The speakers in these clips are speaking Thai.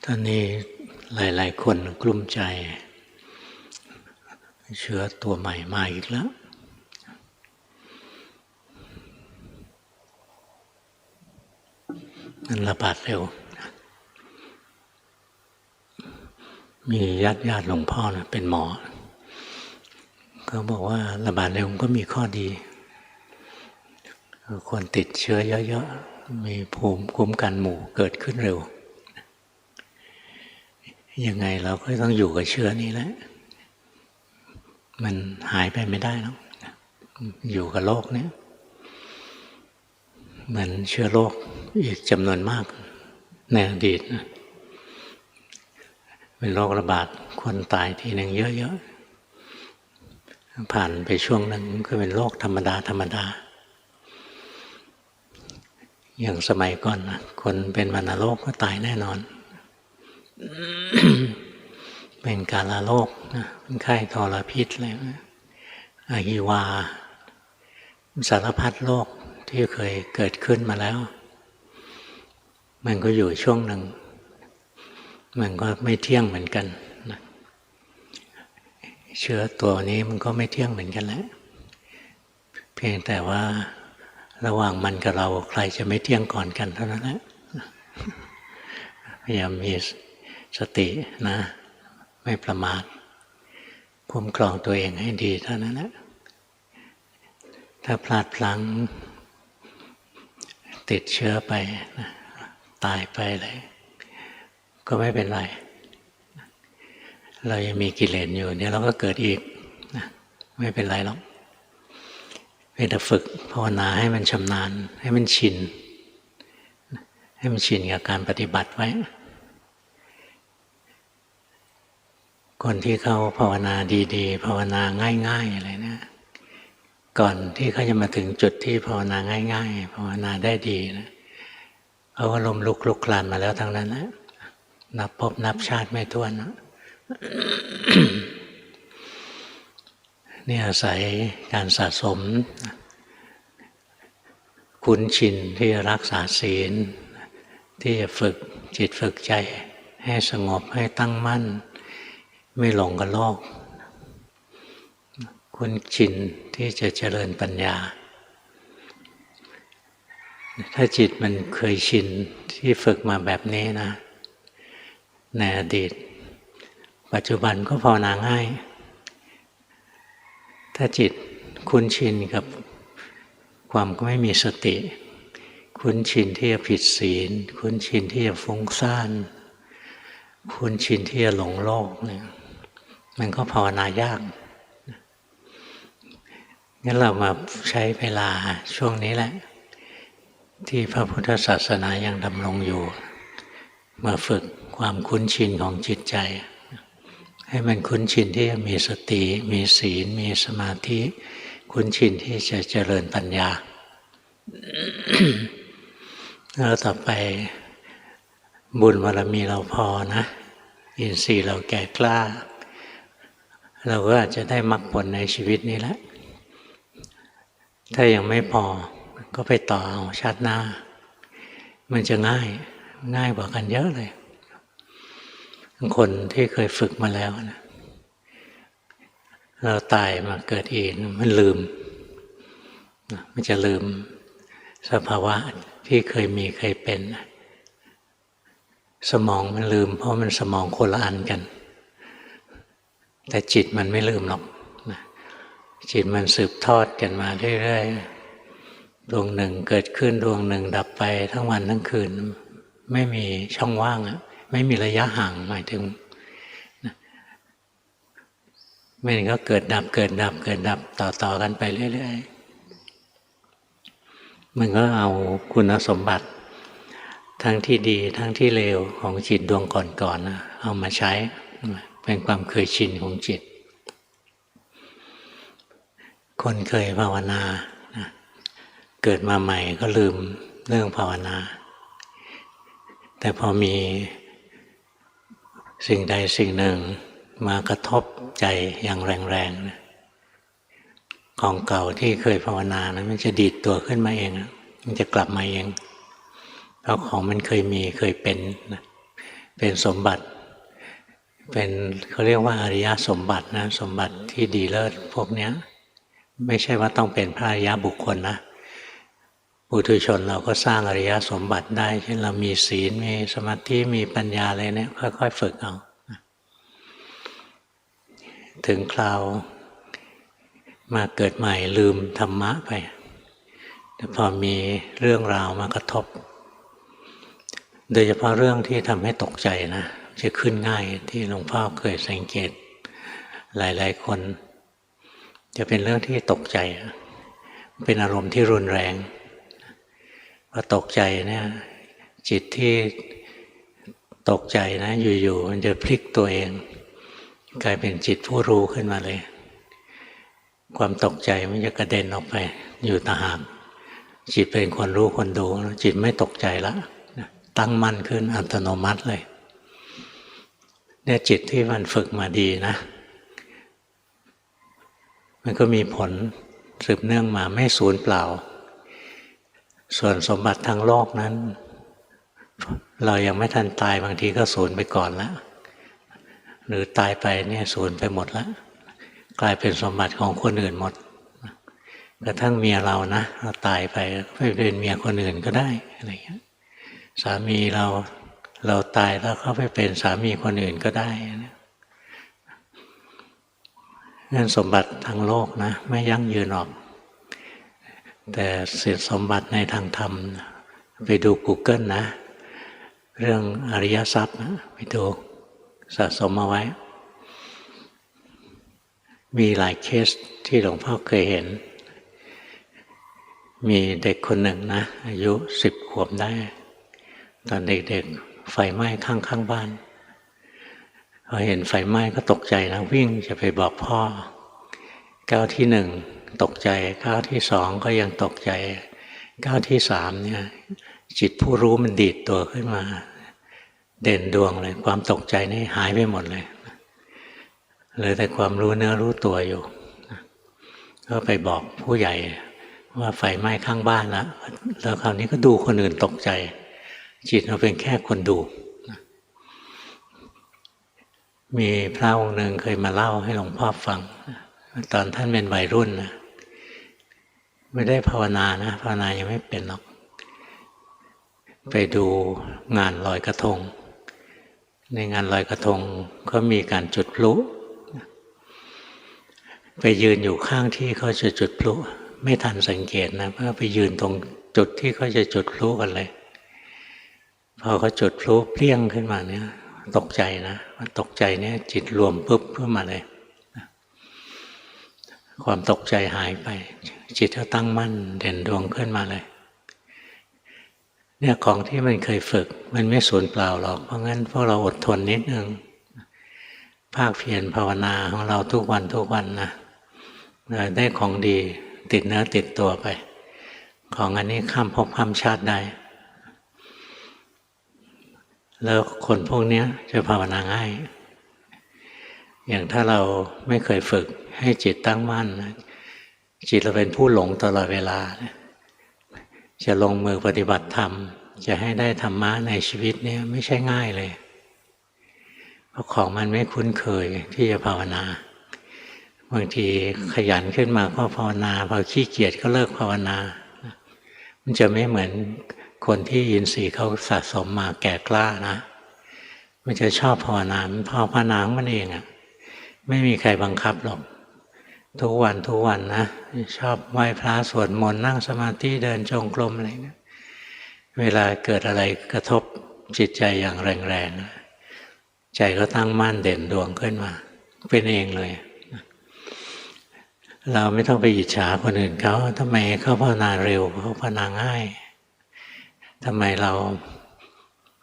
ตอนนี้หลายๆคนกลุ้มใจเชื้อตัวใหม่มาอีกแล้วมันระบาดเร็วมีญาติหลวงพ่อนะเป็นหมอเขาบอกว่าระบาดเร็วก็มีข้อดีคนติดเชื้อเยอะๆมีภูมิคุ้มกันหมู่เกิดขึ้นเร็วยังไงเราก็ต้องอยู่กับเชื้อนี้แหละมันหายไปไม่ได้แล้วอยู่กับโรคนี้เหมือนเชื้อโรคอีกจำนวนมากในอดีตนะเป็นโรคระบาดคนตายทีหนึ่งเยอะๆผ่านไปช่วงนึงก็เป็นโรคธรรมดาอย่างสมัยก่อนนะคนเป็นวัณโรคก็ตายแน่นอน เป็นกาฬโรคนะเป็นไข้ทรพิษอะไรอหิวาสารพัดโรคที่เคยเกิดขึ้นมาแล้วมันก็อยู่ช่วงหนึ่งมันก็ไม่เที่ยงเหมือนกันนะเชื้อตัวนี้มันก็ไม่เที่ยงเหมือนกันแหละเพียงแต่ว่าระหว่างมันกับเราใครจะไม่เที่ยงก่อนกันเท่านั้นแหละพยายามมีสตินะไม่ประมาทคุ้มครองตัวเองให้ดีเท่านั้นแหละถ้าพลาดพลั้งติดเชื้อไปนะตายไปเลยก็ไม่เป็นไรเรายังมีกิเลสอยู่เนี่ยเราก็เกิดอีกนะไม่เป็นไรหรอกเพียงแต่ฝึกภาวนาให้มันชำนาญให้มันชินกับการปฏิบัติไว้คนที่เขาภาวนาดีๆภาวนาง่ายๆอะไรเนี่ยก่อนที่เขาจะมาถึงจุดที่ภาวนาง่ายๆภาวนาได้ดีนะเขาก็ล้มลุกคลุกคลานมาแล้วทั้งนั้นนะนับพบนับชาติไม่ถ้วนนะ นี่อาศัยการสะสมคุ้นชินที่จะรักษาศีลที่จะฝึกจิตฝึกใจให้สงบให้ตั้งมั่นไม่หลงกับโลกคุ้นชินที่จะเจริญปัญญาถ้าจิตมันเคยชินที่ฝึกมาแบบนี้นะในอดีตปัจจุบันก็ภาวนาง่ายถ้าจิตคุ้นชินกับความก็ไม่มีสติคุ้นชินที่จะผิดศีลคุ้นชินที่จะฟุ้งซ่านคุ้นชินที่จะหลงโลกเนี่ยมันก็ภาวนายากงั้นเรามาใช้เวลาช่วงนี้แหละที่พระพุทธศาสนายังดำรงอยู่มาฝึกความคุ้นชินของจิตใจให้มันคุ้นชินที่จะมีสติมีศีลมีสมาธิคุ้นชินที่จะเจริญปัญญา แล้วต่อไปบุญบารมีเราพอนะอินทรีย์เราแก่กล้าเราก็อาจจะได้มรรคผลในชีวิตนี้แหละถ้ายังไม่พอก็ไปต่อเอาชาติหน้ามันจะง่ายกว่ากันเยอะเลยคนที่เคยฝึกมาแล้วนะเราตายมาเกิดอีกมันลืมมันจะลืมสภาวะที่เคยมีเคยเป็นสมองมันลืมเพราะมันสมองคนละอันกันแต่จิตมันไม่ลืมหรอกจิตมันสืบทอดกันมาเรื่อยๆดวงหนึ่งเกิดขึ้นดวงหนึ่งดับไปทั้งวันทั้งคืนไม่มีช่องว่างไม่มีระยะห่างหมายถึงไม่งั้นก็เกิดดับต่อกันไปเรื่อยๆมันก็เอาคุณสมบัติทั้งที่ดีทั้งที่เลวของจิตดวงก่อนๆเอามาใช้เป็นความเคยชินของจิตคนเคยภาวนาเกิดมาใหม่ก็ลืมเรื่องภาวนาแต่พอมีสิ่งใดสิ่งหนึ่งมากระทบใจอย่างแรงๆนะของเก่าที่เคยภาวนานะมันจะดีดตัวขึ้นมาเองมันจะกลับมาเองเพราะของมันเคยมีเคยเป็นนะ เป็นสมบัติเป็นเขาเรียกว่าอริยสมบัตินะสมบัติที่ดีเลิศพวกเนี้ยไม่ใช่ว่าต้องเป็นพระอริยบุคคลนะปุถุชนเราก็สร้างอริยสมบัติได้เช่นเรามีศีลมีสมาธิมีปัญญาอะไรเนี่ยค่อยๆฝึกเอาถึงคราวมาเกิดใหม่ลืมธรรมะไปแต่พอมีเรื่องราวมากระทบโดยเฉพาะเรื่องที่ทำให้ตกใจนะจะขึ้นง่ายที่หลวงพ่อเคยสังเกตหลายๆคนจะเป็นเรื่องที่ตกใจเป็นอารมณ์ที่รุนแรงพอตกใจเนี่ยจิตที่ตกใจนะอยู่ๆมันจะพลิกตัวเองกลายเป็นจิตผู้รู้ขึ้นมาเลยความตกใจมันจะกระเด็นออกไปอยู่ต่างหากจิตเป็นคนรู้คนดูจิตไม่ตกใจแล้วตั้งมั่นขึ้นอัตโนมัติเลยเนี่ยจิตที่มันฝึกมาดีนะมันก็มีผลสืบเนื่องมาไม่สูญเปล่าส่วนสมบัติทางโลกนั้นเรายังไม่ทันตายบางทีก็สูญไปก่อนแล้วหรือตายไปเนี่ยสูญไปหมดแล้วกลายเป็นสมบัติของคนอื่นหมดกระทั่งเมียเรานะเราตายไปเป็นเมียคนอื่นก็ได้อะไรอย่างเงี้ยสามีเราตายแล้วเขาไปเป็นสามีคนอื่นก็ได้นั่นสมบัติทางโลกนะไม่ยั่งยืนหรอกแต่สิทธิสมบัติในทางธรรมไปดู Google นะเรื่องอริยทรัพย์นะไปดูสะสมเอาไว้มีหลายเคสที่หลวงพ่อเคยเห็นมีเด็กคนหนึ่งนะอายุ10 ขวบได้ตอนเด็กๆไฟไหม้ข้างบ้านพอเห็นไฟไหม้ก็ตกใจนะวิ่งจะไปบอกพ่อก้าวที่1ตกใจก้าวที่2ก็ยังตกใจก้าวที่3เนี่ยจิตผู้รู้มันดีดตัวขึ้นมาเด่นดวงเลยความตกใจนี่หายไปหมดเลยเหลือแต่ความรู้เนื้อรู้ตัวอยู่ก็ไปบอกผู้ใหญ่ว่าไฟไหม้ข้างบ้านแล้วคราวนี้ก็ดูคนอื่นตกใจจิตเราเป็นแค่คนดูมีพระองค์หนึ่งเคยมาเล่าให้หลวงพ่อฟังตอนท่านเป็นวัยรุ่นนะไม่ได้ภาวนานะภาวนายังไม่เป็นหรอกไปดูงานลอยกระทงในงานลอยกระทงก็มีการจุดพลุไปยืนอยู่ข้างที่เขาจะจุดพลุไม่ทันสังเกตนะเพราะไปยืนตรงจุดที่เขาจะจุดพลุกันเลยพอเขาจุดพลุเปรี้ยงขึ้นมาเนี่ยตกใจนะมันตกใจเนี่ยจิตรวมปุ๊บขึ้นมาเลยความตกใจหายไปจิตก็ตั้งมั่นเด่นดวงขึ้นมาเลยเนี่ยของที่มันเคยฝึกมันไม่สูญเปล่าหรอกเพราะงั้นพวกเราอดทนนิดนึงภาคเพียรภาวนาของเราทุกวันนะได้ของดีติดเนื้อติดตัวไปของอันนี้ข้ามภพข้ามชาติได้แล้วคนพวกนี้จะภาวนาง่ายอย่างถ้าเราไม่เคยฝึกให้จิตตั้งมั่นจิตเราเป็นผู้หลงตลอดเวลาจะลงมือปฏิบัติธรรมจะให้ได้ธรรมะในชีวิตนี้ไม่ใช่ง่ายเลยเพราะของมันไม่คุ้นเคยที่จะภาวนาบางทีขยันขึ้นมาก็ภาวนาพอขี้เกียจก็เลิกภาวนามันจะไม่เหมือนคนที่อินทรีย์เขาสะสมมาแก่กล้านะมันจะชอบภาวนามันภาวนาของมันเองไม่มีใครบังคับหรอกทุกวันนะชอบไหว้พระสวดมนต์นั่งสมาธิเดินจงกรมอะไรเนี่ยเวลาเกิดอะไรกระทบจิตใจอย่างแรงๆใจก็ตั้งมั่นเด่นดวงขึ้นมาเป็นเองเลยเราไม่ต้องไปอิจฉาคนอื่นเขาทำไมเขาภาวนาเร็วเขาภาวนาง่ายทำไมเรา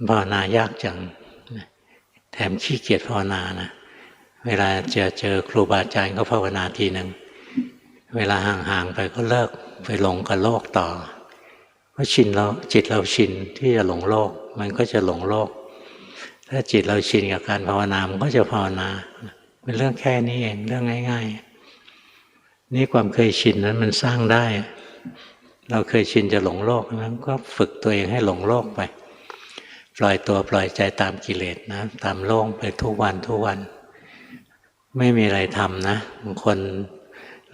ภาวนายากจังแถมขี้เกียจภาวนานะเวลาเจอครูบาอาจารย์ก็ภาวนาทีหนึ่งเวลาห่างๆไปก็เลิกไปหลงกับโลกต่อเพราะชินเราจิตเราชินที่จะหลงโลกมันก็จะหลงโลกถ้าจิตเราชินกับการภาวนามันก็จะภาวนาเป็นเรื่องแค่นี้เองเรื่องง่ายๆนี่ความเคยชินนั้นมันสร้างได้เราเคยชินจะหลงโลกนั้นก็ฝึกตัวเองให้หลงโลกไป ปล่อยตัวปล่อยใจตามกิเลสนะตามโลกไปทุกวันทุกวันไม่มีอะไรทำนะบางคน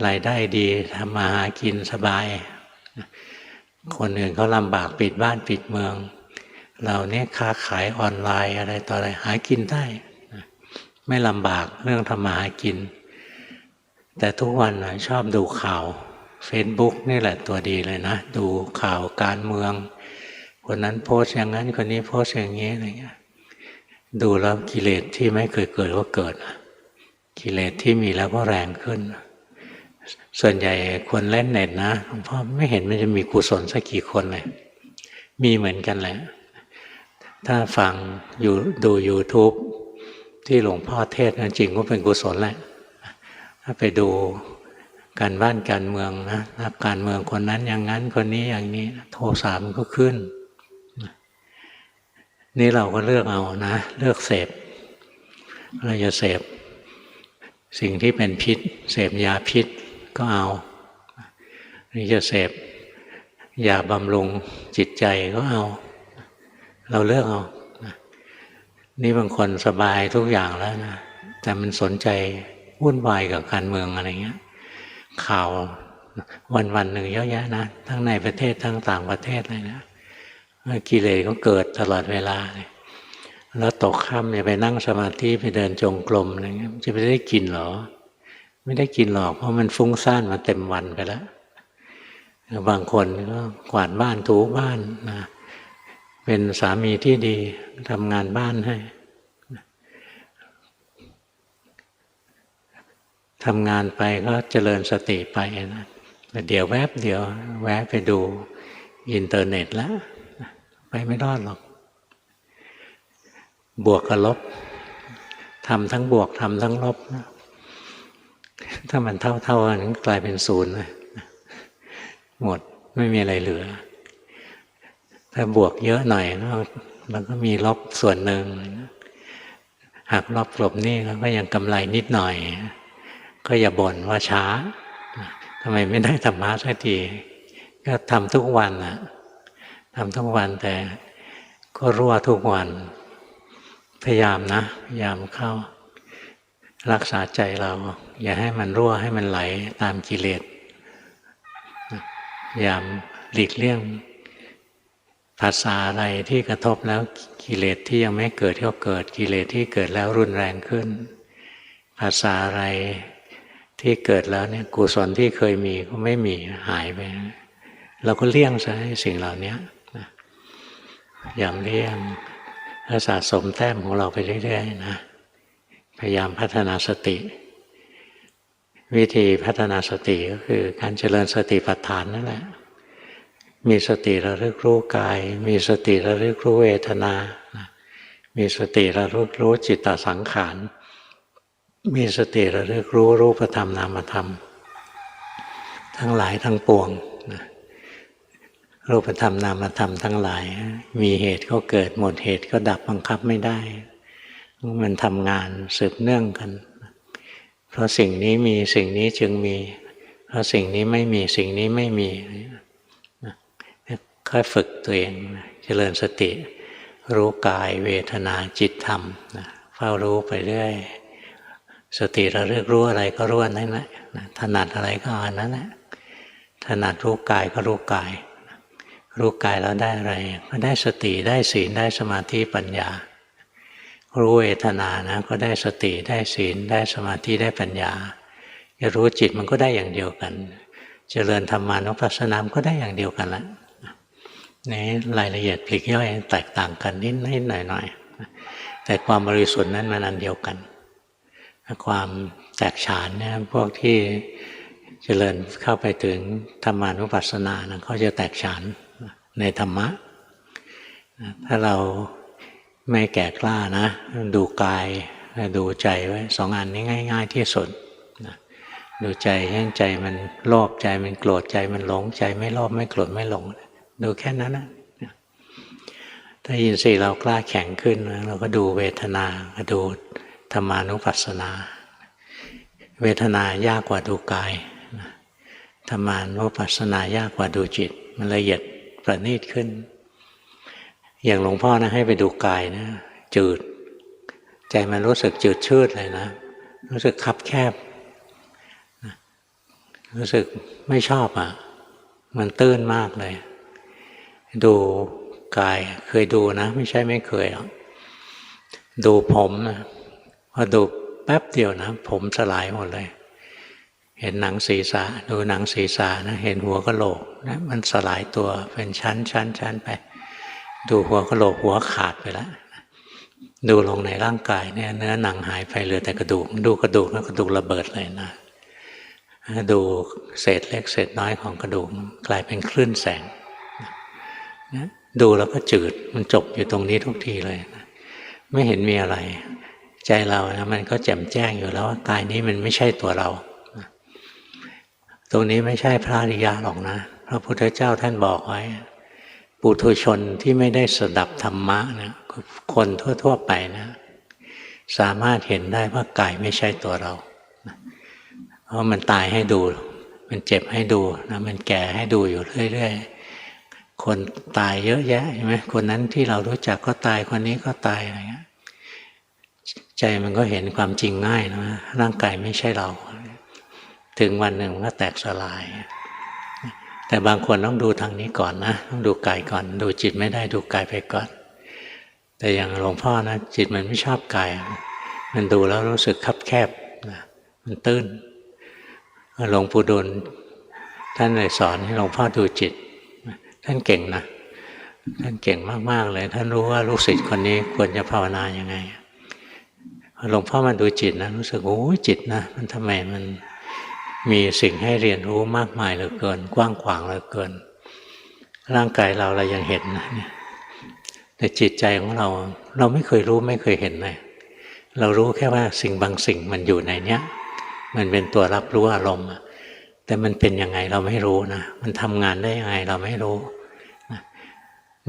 รายได้ดีทำมาหากินสบายคนอื่นเขาลำบากปิดบ้านปิดเมืองเราเนี่ยค้าขายออนไลน์อะไรต่ออะไรหากินได้ไม่ลำบากเรื่องทำมาหากินแต่ทุกวันชอบดูข่าว Facebook นี่แหละตัวดีเลยนะดูข่าวการเมืองคนนั้นโพสต์อย่างนั้นคนนี้โพสต์อย่างนี้อะไรเงี้ยดูแล้วกิเลสที่ไม่เคยเกิดก็เกิดกิเลสที่มีแล้วก็แรงขึ้นส่วนใหญ่คนเล่นเน็ตนะหลวงพ่อไม่เห็นมันจะมีกุศลสักกี่คนเลยมีเหมือนกันแหละถ้าฟังอยู่ดู YouTube ที่หลวงพ่อเทศน์จริงก็เป็นกุศลแหละถ้าไปดูการบ้านการเมืองนะนักการเมืองคนนั้นอย่างนั้นคนนี้อย่างนี้โทสะมันก็ขึ้นนี่เราก็เลือกเอานะเลือกเสพเราจะเสพสิ่งที่เป็นพิษเสพยาพิษก็เอาหรือจะเสพยาบำรุงจิตใจก็เอาเราเลือกเอานี่บางคนสบายทุกอย่างแล้วนะแต่มันสนใจวุ่นวายกับการเมืองอะไรเงี้ยข่าววันๆหนึ่งเยอะแยะนะทั้งในประเทศทั้งต่างประเทศเลยนะกิเลสก็เกิดตลอดเวลาเลยแล้วตกค่ำจะไปนั่งสมาธิไปเดินจงกรมอะไรเงี้ยจะไปได้กินหรอไม่ได้กินหรอกเพราะมันฟุ้งซ่านมาเต็มวันไปแล้วบางคนก็กวาดบ้านถูบ้านนะเป็นสามีที่ดีทำงานบ้านให้ทำงานไปก็เจริญสติไปนะเดี๋ยวแวบเดียวแวะไปดูอินเทอร์เน็ตแล้วไปไม่รอดหรอกบวกกับลบทำทั้งบวกทำทั้งลบถ้ามันเท่ากันกลายเป็นศูนย์เลยหมดไม่มีอะไรเหลือถ้าบวกเยอะหน่อยมันก็มีลบส่วนหนึ่งหักลบกลบนี่ก็ยังกำไรนิดหน่อยก็อย่าบ่นว่าช้าทำไมไม่ได้ธรรมะสักทีก็ทำทุกวันทำทุกวันแต่ก็รั่วทุกวันพยายามนะพยายามเข้ารักษาใจเราอย่าให้มันรั่วให้มันไหลตามกิเลสพยายามหลีกเลี่ยงภาษาอะไรที่กระทบแล้วกิเลสที่ยังไม่เกิดก็เกิดกิเลสที่เกิดแล้วรุนแรงขึ้นภาษาอะไรที่เกิดแล้วเนี่ยกุศลที่เคยมีก็ไม่มีหายไปเราก็เลี่ยงซะสิ่งเหล่านี้อย่างเลี่ยงสะสมแต้มของเราไปเรื่อยๆนะพยายามพัฒนาสติวิธีพัฒนาสติก็คือการเจริญสติปัฏฐานนั่นแหละมีสติระลึกรู้กายมีสติระลึกรู้เวทนามีสติระลึกรู้จิตตสังขารมีสติระลึกรู้รูปธรรมนามธรรมทั้งหลายทั้งปวงรูปธรรมนามธรรมทั้งหลายมีเหตุก็เกิดหมดเหตุก็ดับบังคับไม่ได้มันทำงานสืบเนื่องกันเพราะสิ่งนี้มีสิ่งนี้จึงมีเพราะสิ่งนี้ไม่มีสิ่งนี้ไม่มีค่อยฝึกตัวเองเจริญสติรู้กายเวทนาจิตธรรมเฝ้ารู้ไปเรื่อยสติระลึกรู้อะไรก็รู้อันนั้นแหละถนัดอะไรก็อันนั้นแหละถนัดรู้กายก็รู้กายรู้กายแล้วได้อะไรก็ได้สติได้ศีลได้สมาธิปัญญารู้เวทนานะก็ได้สติได้ศีลได้สมาธิได้ปัญญาจะรู้จิตมันก็ได้อย่างเดียวกันเจริญธรรมานุปัสสนาก็ได้อย่างเดียวกันละนี่รายละเอียดปลีกย่อยแตกต่างกันนิดหน่อยแต่ความบริสุทธิ์นั้นมันอันเดียวกันความแตกฉานเนี่ยพวกที่เจริญเข้าไปถึงธรรมานุปัสสนานะเขาจะแตกฉานในธรรมะถ้าเราไม่แก่กล้านะดูกายดูใจไว้สองอันนี้ง่ายๆที่สุดดูใจใจมันโลภใจมันโกรธใจมันหลงใจไม่โลภไม่โกรธไม่หลงดูแค่นั้นนะถ้าอินทรีย์เรากล้าแข็งขึ้นเราก็ดูเวทนาก็ดูธรรมานุปัสสนาเวทนายากกว่าดูกายธรรมานุปัสสนายากกว่าดูจิตมันละเอียดประณีตขึ้น อย่างหลวงพ่อนะให้ไปดูกายนะจืดใจมันรู้สึกจืดชืดเลยนะรู้สึกคับแคบรู้สึกไม่ชอบอ่ะมันตื้นมากเลยดูกายเคยดูนะไม่ใช่ไม่เคยหรอกดูผมนะพอดูแป๊บเดียวนะผมสลายหมดเลยเห็นหนังศีรษะดูหนังศีรษะนะเห็นหัวกะโหลกนะมันสลายตัวเป็นชั้นไปดูหัวกะโหลกหัวขาดไปแล้วดูลงในร่างกายเนี่ยเนื้อหนังหายไปเหลือแต่กระดูกดูกระดูกแล้วกระดูกระเบิดเลยนะดูเศษเล็กเศษน้อยของกระดูกกลายเป็นคลื่นแสงนะดูแล้วก็จืดมันจบอยู่ตรงนี้ทุกทีเลยนะไม่เห็นมีอะไรใจเรานะมันก็แจ่มแจ้งอยู่แล้วว่ากายนี้มันไม่ใช่ตัวเราตรงนี้ไม่ใช่พระอริยะหรอกนะพระพุทธเจ้าท่านบอกไว้ปุถุชนที่ไม่ได้สดับธรรมะนะคนทั่วๆไปนะสามารถเห็นได้ว่ากายไม่ใช่ตัวเราเพราะมันตายให้ดูมันเจ็บให้ดูนะมันแก่ให้ดูอยู่เรื่อยๆคนตายเยอะแยะใช่ไหมคนนั้นที่เรารู้จักก็ตายคนนี้ก็ตายอะไรเงี้ยใจมันก็เห็นความจริงง่ายนะร่างกายไม่ใช่เราถึงวันหนึ่งมันก็แตกสลายแต่บางคนต้องดูทางนี้ก่อนนะต้องดูกายก่อนดูจิตไม่ได้ดูกายไปก่อนแต่อย่างหลวงพ่อนะจิตมันไม่ชอบกายมันดูแล้วรู้สึกคับแคบนะมันตื้นหลวงปู่ดูลท่านเลยสอนให้หลวงพ่อดูจิตท่านเก่งนะท่านเก่งมากๆเลยท่านรู้ว่าลูกศิษย์คนนี้ควรจะภาวนายังไงหลวงพ่อมาดูจิตนะรู้สึกโอ้จิตนะมันทำไมมันมีสิ่งให้เรียนรู้มากมายเหลือเกินกว้างขวางเหลือเกินร่างกายเรายังเห็นนะแต่จิตใจของเราไม่เคยรู้ไม่เคยเห็นเลยเรารู้แค่ว่าสิ่งบางสิ่งมันอยู่ในเนี้ยมันเป็นตัวรับรู้อารมณ์แต่มันเป็นยังไงเราไม่รู้นะมันทำงานได้ยังไงเราไม่รู้นะ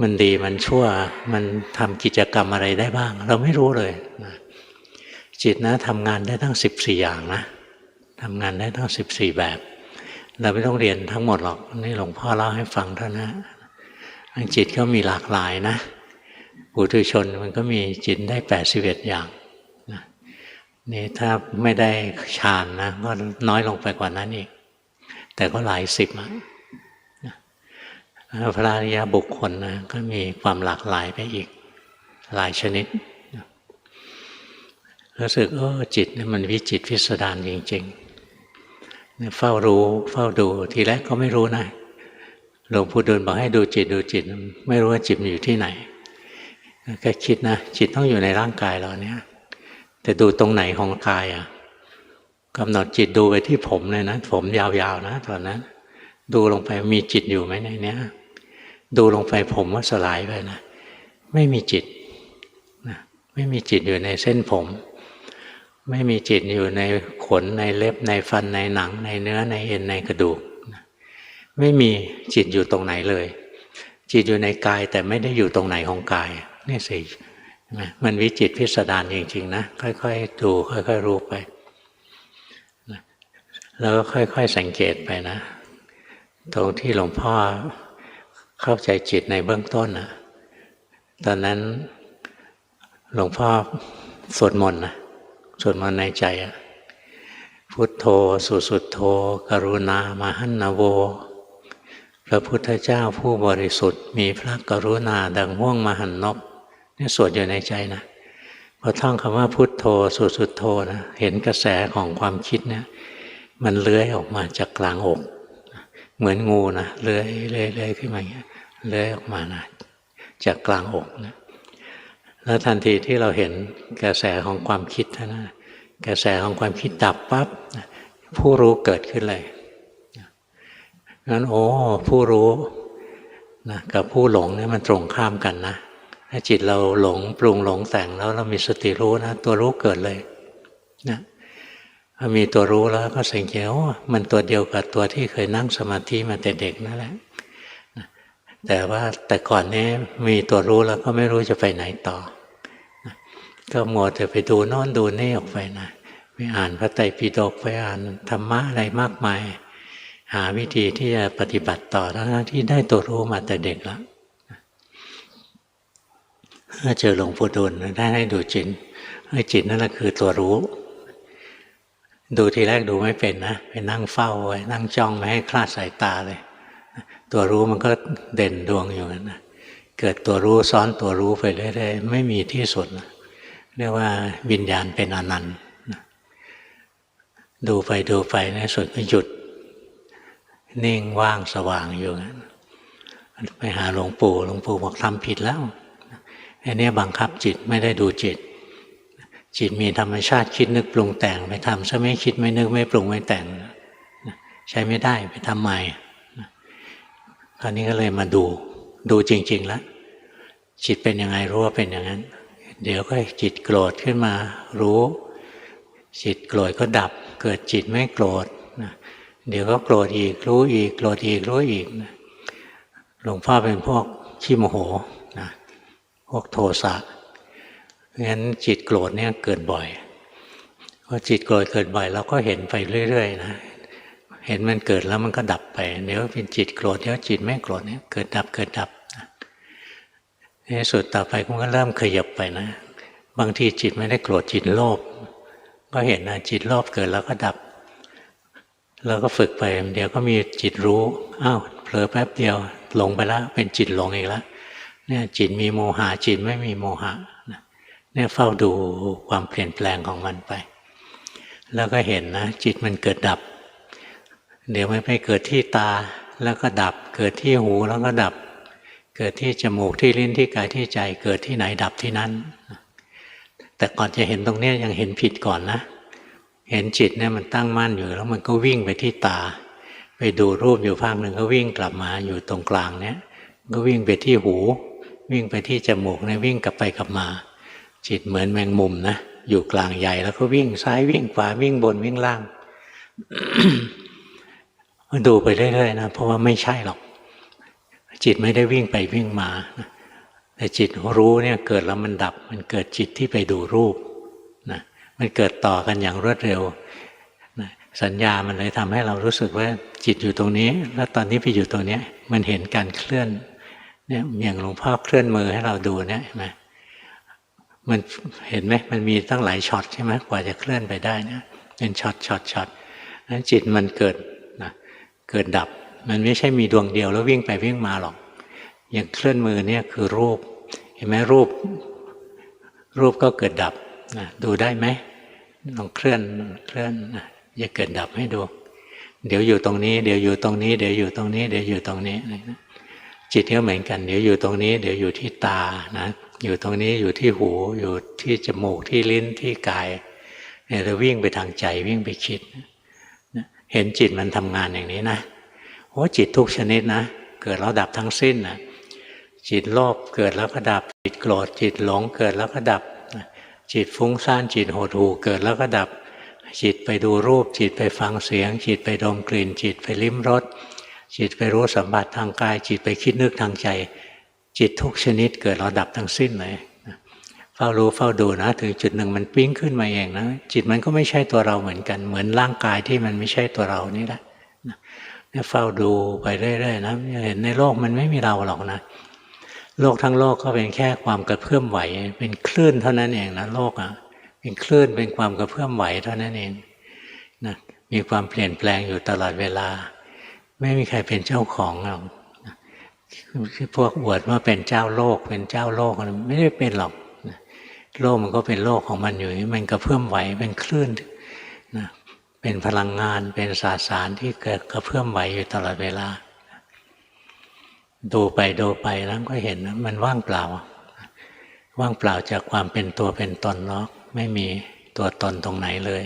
มันดีมันชั่วมันทำกิจกรรมอะไรได้บ้างเราไม่รู้เลยนะจิตนะทำงานได้ทั้ง14อย่างนะทำงานได้ทั้ง14แบบเราไม่ต้องเรียนทั้งหมดหรอกนี่หลวงพ่อเล่าให้ฟังเท่านั้นจิตก็มีหลากหลายนะปุถุชนมันก็มีจิตได้81อย่างนะนี่ถ้าไม่ได้ฌานนะก็น้อยลงไปกว่านั้นอีกแต่ก็หลายสิบนะพระอริยบุคคลนะก็มีความหลากหลายไปอีกหลายชนิดรู้สึกจิตนี่มันวิจิตรพิสดารจริงๆเฝ้ารู้เฝ้าดูทีแรกก็ไม่รู้นะหลวงปู่ดูลบอกให้ดูจิตไม่รู้ว่าจิตมันอยู่ที่ไหนก็คิดนะจิตต้องอยู่ในร่างกายเราเนี่ยแต่ดูตรงไหนของกายกำหนดจิตดูไปที่ผมเลยนะผมยาวๆนะตอนนั้นดูลงไปมีจิตอยู่ไหมในนี้ดูลงไปผมก็สลายไปนะไม่มีจิตนะไม่มีจิตอยู่ในเส้นผมไม่มีจิตอยู่ในขนในเล็บในฟันในหนังในเนื้อในเอ็นในกระดูกไม่มีจิตอยู่ตรงไหนเลยจิตอยู่ในกายแต่ไม่ได้อยู่ตรงไหนของกายนี่สิมันวิจิตรพิสดารจริงๆนะค่อยๆดูค่อยๆรู้ไปแล้วก็ค่อยๆสังเกตไปนะตรงที่หลวงพ่อเข้าใจจิตในเบื้องต้นนะตอนนั้นหลวงพ่อสวดมนต์นะสวดมนต์ในใจพุทโธสุโธกรุณามหันนโวพระพุทธเจ้าผู้บริสุทธิ์มีพระกรุณาดังห้วงมหันนบนี่สวดอยู่ในใจนะพอท่องคำว่าพุทโธสุโธนะเห็นกระแสของความคิดเนี่ยมันเลื้อยออกมาจากกลางอกเหมือนงูนะเลื้อยขึ้นมาอย่างเงี้ยเลื้อยออกมานะจากกลางอกนะแล้วทันทีที่เราเห็นกระแสของความคิดนะกระแสของความคิดดับปั๊บผู้รู้เกิดขึ้นเลยงั้นผู้รู้นะกับผู้หลงเนี่ยมันตรงข้ามกันนะถ้าจิตเราหลงปรุงหลงแต่งแล้วเรามีสติรู้นะตัวรู้เกิดเลยนะพอมีตัวรู้แล้วก็สังเกตมันตัวเดียวกับตัวที่เคยนั่งสมาธิมาแต่เด็กนั่นแหละแต่ว่าแต่ก่อนนี้มีตัวรู้แล้วก็ไม่รู้จะไปไหนต่อก็มัวแต่ไปดูโน่นดูนี่ออกไปนะไปอ่านพระไตรปิฎกไปอ่านธรรมะอะไรมากมายหาวิธีที่จะปฏิบัติต่อทั้งที่ได้ตัวรู้มาแต่เด็กแล้ว ถ้าเจอหลวงปู่ดูลได้ให้ดูจิตจิตนั่นแหละคือตัวรู้ดูทีแรกดูไม่เป็นนะไปนั่งเฝ้าไว้นั่งจ้องไม่ให้คลาดสายตาเลยตัวรู้มันก็เด่นดวงอยู่นะเกิดตัวรู้ซ้อนตัวรู้ไปเรื่อยๆไม่มีที่สุดนะเรียกว่าวิญญาณเป็นอนันต์ดูไปดูไปในสุดก็หยุดนิ่งว่างสว่างอยู่ไปหาหลวงปู่บอกทำผิดแล้วอันนี้บังคับจิตไม่ได้ดูจิตจิตมีธรรมชาติคิดนึกปรุงแต่งไปทำซะไม่คิดไม่นึกไม่ปรุงไม่แต่งใช้ไม่ได้ไปทำใหม่คราวนี้ก็เลยมาดูจริงๆแล้วจิตเป็นยังไงรู้ว่าเป็นอย่างนั้นเดี๋ยวก็จิตโกรธขึ้นมารู้จิตโกรธก็ดับเกิดจิตไม่โกรธเดี๋ยวก็โกรธอีกรู้อีกโกรธอีกรู้อีกหลวงพ่อเป็นพวกขี้โมโหนะพวกโทสะงั้นจิตโกรธเนี่ยเกิดบ่อยพอจิตโกรธเกิดบ่อยเราก็เห็นไปเรื่อยๆนะเห็นมันเกิดแล้วมันก็ดับไปเดี๋ยวเป็นจิตโกรธเดี๋ยวจิตไม่โกรธเนี่ยเกิดดับในสุดต่อไปมันก็เริ่มขยับไปนะบางทีจิตไม่ได้โกรธจิตโลภก็เห็นนะจิตโลภเกิดแล้วก็ดับแล้วก็ฝึกไปเดี๋ยวก็มีจิตรู้อ้าวเผลอแป๊บเดียวหลงไปแล้วเป็นจิตหลงอีกแล้วเนี่ยจิตมีโมหะจิตไม่มีโมหะเนี่ยเฝ้าดูความเปลี่ยนแปลงของมันไปแล้วก็เห็นนะจิตมันเกิดดับเดี๋ยวมันไปเกิดที่ตาแล้วก็ดับเกิดที่หูแล้วก็ดับเกิดที่จมูกที่ลิ้นที่กายที่ใจเกิดที่ไหนดับที่นั้นแต่ก่อนจะเห็นตรงนี้ยังเห็นผิดก่อนนะเห็นจิตเนี่ยมันตั้งมั่นอยู่แล้วมันก็วิ่งไปที่ตาไปดูรูปอยู่ภาคหนึ่งก็วิ่งกลับมาอยู่ตรงกลางเนี่ยก็วิ่งไปที่หูวิ่งไปที่จมูกเนี่ยวิ่งกลับไปกลับมาจิตเหมือนแมงมุมนะอยู่กลางใหญ่แล้วก็วิ่งซ้ายวิ่งขวาวิ่งบนวิ่งล่าง ดูไปเรื่อยๆนะเพราะว่าไม่ใช่หรอกจิตไม่ได้วิ่งไปวิ่งมาแต่จิตรู้เนี่ยเกิดแล้วมันดับมันเกิดจิตที่ไปดูรูปนะมันเกิดต่อกันอย่างรวดเร็วนะสัญญามันเลยทำให้เรารู้สึกว่าจิตอยู่ตรงนี้แล้วตอนนี้ไปอยู่ตรงนี้มันเห็นการเคลื่อนเนี่ยอย่างหลวงพ่อเคลื่อนมือให้เราดูเนี่ยเห็นไหมมันเห็นไหมมันมีตั้งหลายช็อตใช่ไหมกว่าจะเคลื่อนไปได้เนี่ยเป็นช็อตนั้นจิตมันเกิดนะเกิดดับมันไม่ใช่มีดวงเดียวแล้ววิ่งไปวิ่งมาหรอกอย่างเคลื่อนมือเนี่ยคือรูปเห็นไหมรูปก็เกิดดับนะดูได้ไหมลองเคลื่อนนะอย่าเกิดดับให้ดูเดี๋ยวอยู่ตรงนี้เดี๋ยวอยู่ตรงนี้เดี๋ยวอยู่ตรงนี้เดี๋ยวอยู่ตรงนี้จิตก็เหมือนกันเดี๋ยวอยู่ตรงนี้เดี๋ยวอยู่ที่ตานะอยู่ตรงนี้อยู่ที่หูอยู่ที่จมูกที่ลิ้นที่กายเนี่ยเราวิ่งไปทางใจวิ่งไปคิดเห็นจิตมันทำงานอย่างนี้นะโอ้จิตทุกชนิดนะเกิดแล้วดับทั้งสิ้นนะจิตโลภเกิดแล้วก็ดับจิตโกรธจิตหลงเกิดแล้วก็ดับจิตฟุ้งซ่านจิตหดหู่เกิดแล้วก็ดับจิตไปดูรูปจิตไปฟังเสียงจิตไปดมกลิ่นจิตไปลิ้มรสจิตไปรู้สัมผัสทางกายจิตไปคิดนึกทางใจจิตทุกชนิดเกิดแล้วดับทั้งสิ้นเลยเฝ้ารู้เฝ้าดูนะถึงจุดหนึ่งมันปิ้งขึ้นมาเองนะจิตมันก็ไม่ใช่ตัวเราเหมือนกันเหมือนร่างกายที่มันไม่ใช่ตัวเรานี่แหละเนี่ยเฝ้าดูไปเรื่อยๆนะเห็นในโลกมันไม่มีเราหรอกนะโลกทั้งโลกก็เป็นแค่ความกระเพื่อมไหวเป็นคลื่นเท่านั้นเองนะโลกอ่ะเป็นคลื่นเป็นความกระเพื่อมไหวเท่านั้นเองนะมีความเปลี่ยนแปลงอยู่ตลอดเวลาไม่มีใครเป็นเจ้าของหรอกที่พวกอวดว่าเป็นเจ้าโลกเป็นเจ้าโลกไม่ได้เป็นหรอกโลกมันก็เป็นโลกของมันอยู่มันกระเพื่อมไหวเป็นคลื่นนะเป็นพลังงานเป็นสสารที่เกิดกระเพื่อมไหวอยู่ตลอดเวลาดูไปแล้วก็เห็นมันว่างเปล่าจากความเป็นตัวเป็นตนเนาะไม่มีตัวตนตรงไหนเลย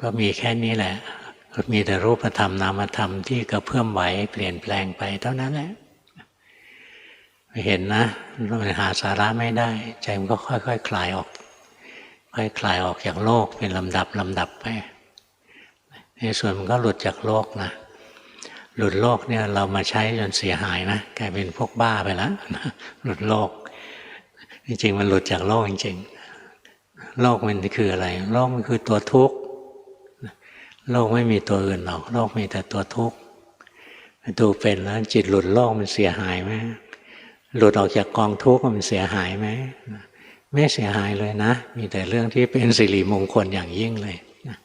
ก็มีแค่นี้แหละมีแต่รูปธรรมนามธรรมที่กระเพื่อมไหวเปลี่ยนแปลงไปเท่านั้นแหละเห็นนะมันหาสาระไม่ได้ใจมันก็ค่อยๆคลายออกจากโลกเป็นลำดับไปในส่วนมันก็หลุดจากโลกนะหลุดโลกเนี่ยเรามาใช้จนเสียหายนะกลายเป็นพวกบ้าไปแล้วหลุดโลกจริงๆมันหลุดจากโลกจริงๆโลกมันคืออะไรโลกมันคือตัวทุกข์โลกไม่มีตัวอื่นหรอกโลกมีแต่ตัวทุกข์ดูเป็นแล้วจิตหลุดโลกมันเสียหายไหม หลุดออกจากกองทุกข์มันเสียหายไหมไม่เสียหายเลยนะมีแต่เรื่องที่เป็นสิริมงคลอย่างยิ่งเลยนะ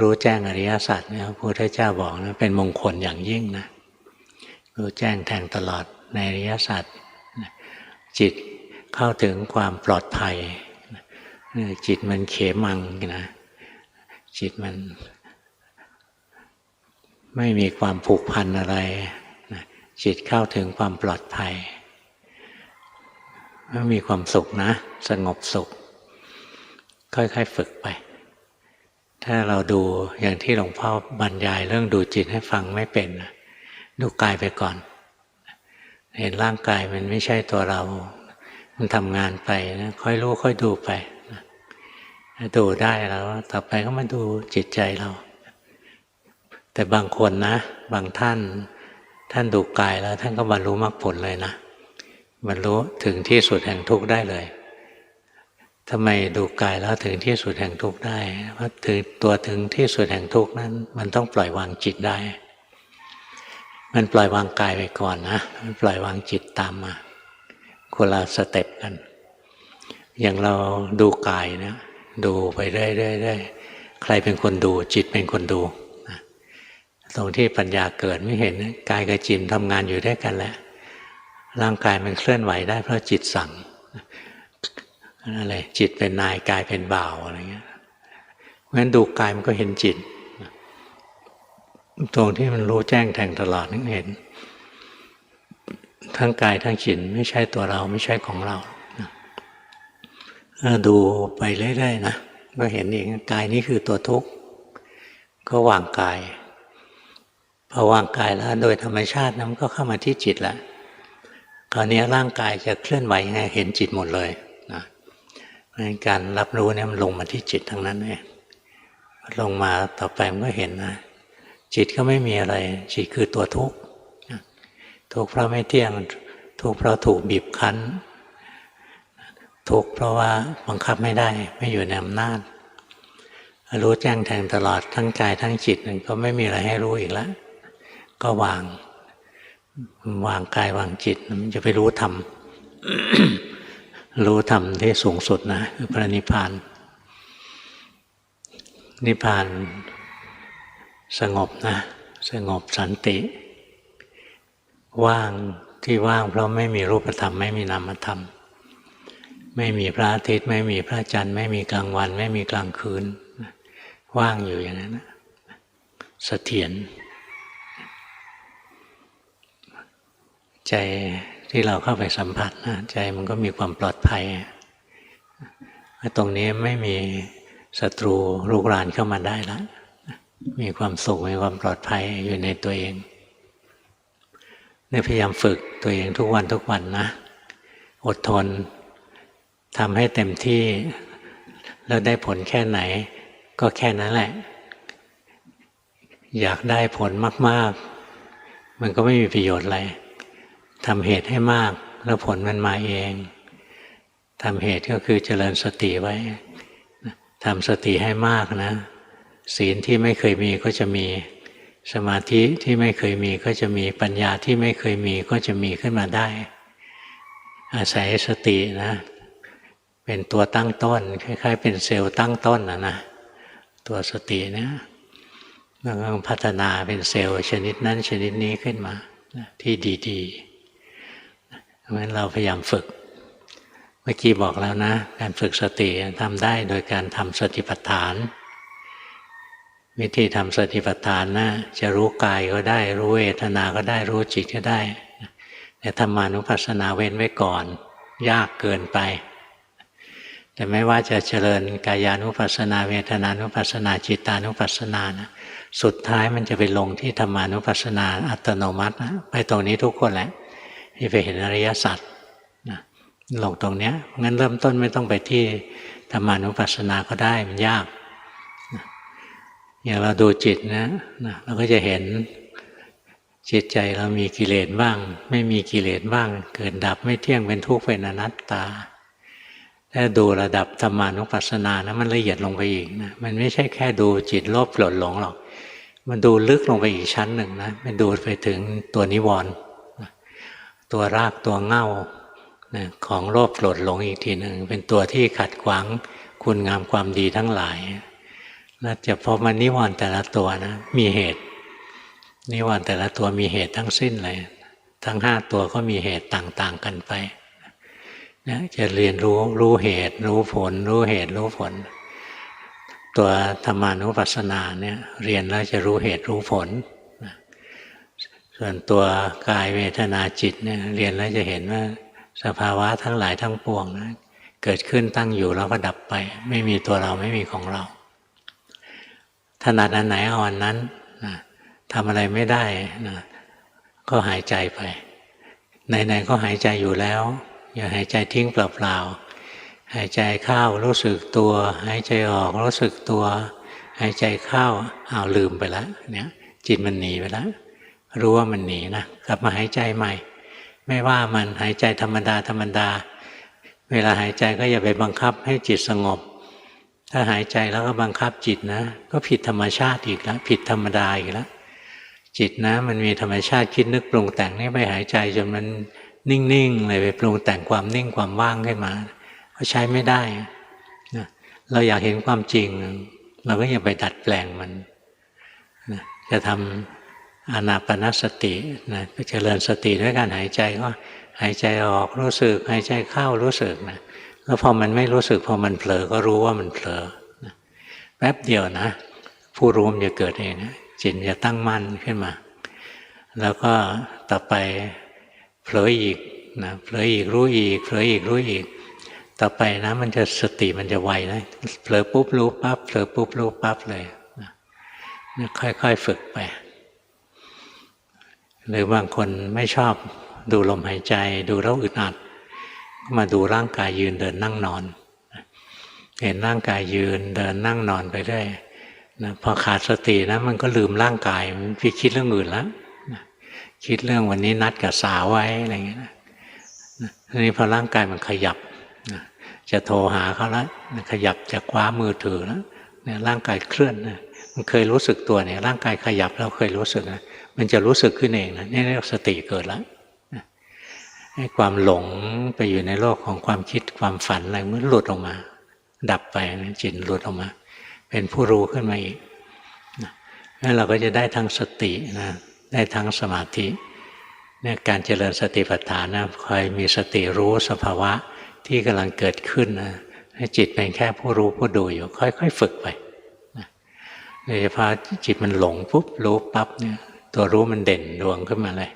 รู้แจ้งอริยสัจเนี่ยพระพุทธเจ้าบอกนะเป็นมงคลอย่างยิ่งนะรู้แจ้งแทงตลอดในอริยสัจจิตเข้าถึงความปลอดภัยจิตมันเขมังนะจิตมันไม่มีความผูกพันอะไรจิตเข้าถึงความปลอดภัยไม่มีความสุขนะสงบสุขค่อยๆฝึกไปถ้าเราดูอย่างที่หลวงพ่อบรรยายเรื่องดูจิตให้ฟังไม่เป็นดูกายไปก่อนเห็นร่างกายมันไม่ใช่ตัวเรามันทำงานไปนะค่อยรู้ค่อยดูไปดูได้แล้วต่อไปก็มาดูจิตใจเราแต่บางคนนะบางท่านดูกายแล้วท่านก็บรรลุมรรคผลเลยนะบรรลุถึงที่สุดแห่งทุกข์ได้เลยทำไมดูกายแล้วถึงที่สุดแห่งทุกข์ได้เพราะถึงที่สุดแห่งทุกข์นั้นมันต้องปล่อยวางจิตได้มันปล่อยวางกายไปก่อนนะมันปล่อยวางจิตตามมาคนละสเต็ปกันอย่างเราดูกายนะดูไปเรื่อยๆใครเป็นคนดูจิตเป็นคนดูตรงที่ปัญญาเกิดไม่เห็นกายกับจิตทำงานอยู่ด้วยกันแหละร่างกายมันเคลื่อนไหวได้เพราะจิตสั่งอะไรจิตเป็นนายกายเป็นบ่าวอะไรเงี้ยงั้นดูกายมันก็เห็นจิตตรงที่มันรู้แจ้งแทงตลอดนั่นเห็นทั้งกายทั้งจิตไม่ใช่ตัวเราไม่ใช่ของเราดูไปเรื่อยๆนะก็เห็นเองกายนี้คือตัวทุกข์ก็วางกายพอวางกายแล้วโดยธรรมชาตินั้นก็เข้ามาที่จิตแล้วคราวนี้ร่างกายจะเคลื่อนไหวยังไงเห็นจิตหมดเลยนะการรับรู้เนี่ยมันลงมาที่จิตทั้งนั้นเลยลงมาต่อไปมันก็เห็นนะจิตก็ไม่มีอะไรจิตคือตัวทุกข์ทุกข์เพราะไม่เที่ยงทุกข์เพราะถูกบีบคั้นทุกข์เพราะว่าบังคับไม่ได้ไม่อยู่ในอำนาจรู้แจ้งแทงตลอดทั้งกายทั้งจิตมันก็ไม่มีอะไรให้รู้อีกแล้วก็วางกายวางจิตมันจะไปรู้ธรรม รู้ธรรมที่สูงสุดนะคือพระนิพพานนิพพานสงบนะสงบสันติว่างที่ว่างเพราะไม่มีรูปธรรมไม่มีนามธรรมไม่มีพระอาทิตย์ไม่มีพระจันทร์ไม่มีกลางวันไม่มีกลางคืนว่างอยู่อย่างนั้นเสถียรใจที่เราเข้าไปสัมผัสนะใจมันก็มีความปลอดภัยตรงนี้ไม่มีศัตรูรุกรานเข้ามาได้แล้วมีความสุขมีความปลอดภัยอยู่ในตัวเองพยายามฝึกตัวเองทุกวันนะอดทนทำให้เต็มที่แล้วได้ผลแค่ไหนก็แค่นั้นแหละอยากได้ผลมากๆมันก็ไม่มีประโยชน์อะไรทำเหตุให้มากแล้วผลมันมาเองทำเหตุก็คือเจริญสติไว้ทำสติให้มากนะศีลที่ไม่เคยมีก็จะมีสมาธิที่ไม่เคยมีก็จะมีปัญญาที่ไม่เคยมีก็จะมีขึ้นมาได้อาศัยสตินะเป็นตัวตั้งต้นคล้ายๆเป็นเซลล์ตั้งต้นนะตัวสติเนี่ยมันก็พัฒนาเป็นเซลล์ชนิดนั้นชนิดนี้ขึ้นมาที่ดีๆเพราะฉะนั้นเราพยายามฝึกเมื่อกี้บอกแล้วนะการฝึกสติทำได้โดยการทำสติปัฏฐานวิธีทำสติปัฏฐานนะจะรู้กายก็ได้รู้เวทนาก็ได้รู้จิตก็ได้แต่ธรรมานุปัสสนาเว้นไว้ก่อนยากเกินไปแต่ไม่ว่าจะเจริญกายานุปัสสนาเวทนานุปัสสนาจิตานุปัสสนานะสุดท้ายมันจะไปลงที่ธรรมานุปัสสนาอัตโนมัตินะไปตรงนี้ทุกคนแหละที่ไปเห็นอริยสัจนะลงตรงเนี้ยงั้นเริ่มต้นไม่ต้องไปที่ธรรมานุปัสสนาก็ได้มันยากอย่างเราดูจิตนะเราก็จะเห็นจิตใจเรามีกิเลสบ้างไม่มีกิเลสบ้างเกิดดับไม่เที่ยงเป็นทุกข์เป็นอนัตตาถ้าดูระดับธรรมานุปัสสนานะมันละเอียดลงไปอีกนะมันไม่ใช่แค่ดูจิตโลภโกรธหลงหรอกมันดูลึกลงไปอีกชั้นหนึ่งนะมันดูไปถึงตัวนิวรณ์ ตัวรากตัวเง่านะของโลภโกรธหลงอีกทีหนึ่งเป็นตัวที่ขัดขวางคุณงามความดีทั้งหลายแล้วจะพบว่านิวรณ์แต่ละตัวนะมีเหตุนิวรณ์แต่ละตัวมีเหตุทั้งสิ้นเลยทั้ง5ตัวก็มีเหตุต่างๆกันไปนะจะเรียนรู้เหตุรู้ผลรู้เหตุรู้ผลตัวธรรมานุปัสสนาเนี่ยเรียนแล้วจะรู้เหตุรู้ผลนะส่วนตัวกายเวทนาจิตเนี่ยเรียนแล้วจะเห็นว่าสภาวะทั้งหลายทั้งปวงนะเกิดขึ้นตั้งอยู่แล้วก็ดับไปไม่มีตัวเราไม่มีของเราถนัดอันไหนเอาอันนั้นนะทำอะไรไม่ได้นะก็หายใจไปไหนๆก็หายใจอยู่แล้วอย่าหายใจทิ้งเปล่าๆหายใจเข้ารู้สึกตัวหายใจออกรู้สึกตัวหายใจเข้าลืมไปแล้วเนี่ยจิตมันหนีไปแล้วรู้ว่ามันหนีนะกลับมาหายใจใหม่ไม่ว่ามันหายใจธรรมดาธรรมดาเวลาหายใจก็อย่าไปบังคับให้จิตสงบถ้าหายใจแล้วก็บังคับจิตนะก็ผิดธรรมชาติอีกแล้วผิดธรรมดาอีกแล้วจิตนะมันมีธรรมชาติคิดนึกปรุงแต่งนี่ไปหายใจจนมันนิ่งๆเลยไปปรุงแต่งความนิ่งความว่างขึ้นมาก็ใช้ไม่ได้นะเราอยากเห็นความจริงเราก็อย่าไปดัดแปลงมันนะจะทำอานาปานสตินะไปเจริญสติด้วยการหายใจก็หายใจออกรู้สึกหายใจเข้ารู้สึกนะแล้วพอมันไม่รู้สึกพอมันเผลอก็รู้ว่ามันเผลอนะแป๊บเดียวนะผู้รู้มันจะเกิดเองนะจิตจะตั้งมั่นขึ้นมาแล้วก็ต่อไปเผลออีกนะเผลออีกรู้อีกเผลออีกรู้อีกต่อไปนะมันจะสติมันจะไวนะเผลอปุ๊บรู้ปั๊บเผลอปุ๊บรู้ปั๊บเลยนะค่อยๆฝึกไปหรือบางคนไม่ชอบดูลมหายใจดูแล้วอึดอัดก็มาดูร่างกายยืนเดินนั่งนอนเห็นร่างกายยืนเดินนั่งนอนไปได้นะพอขาดสตินะมันก็ลืมร่างกายมันไปคิดเรื่องอื่นแล้วคิดเรื่องวันนี้นัดกับสาวไว้อะไรอย่างเงี้ยนะทีนี้พอร่างกายมันขยับนะจะโทรหาเขาแล้วขยับจะคว้ามือถือแล้วเนี่ยร่างกายเคลื่อนนะมันเคยรู้สึกตัวเนี่ยร่างกายขยับแล้วเคยรู้สึกนะมันจะรู้สึกขึ้นเองนะนี่เรียกสติเกิดแล้วให้ความหลงไปอยู่ในโลกของความคิดความฝันอะไรมันหลุดออกมาดับไปจิตหลุดออกมาเป็นผู้รู้ขึ้นมาอีกแล้วเราก็จะได้ทั้งสตินะได้ทั้งสมาธิเนี่ยการเจริญสติปัฏฐานนะคอยมีสติรู้สภาวะที่กำลังเกิดขึ้นนะให้จิตเป็นแค่ผู้รู้ผู้ดูอยู่ค่อยๆฝึกไปโดยเฉพาะจิตมันหลงปุ๊บรู้ปั๊บเนี่ยตัวรู้มันเด่นดวงขึ้นมาเลย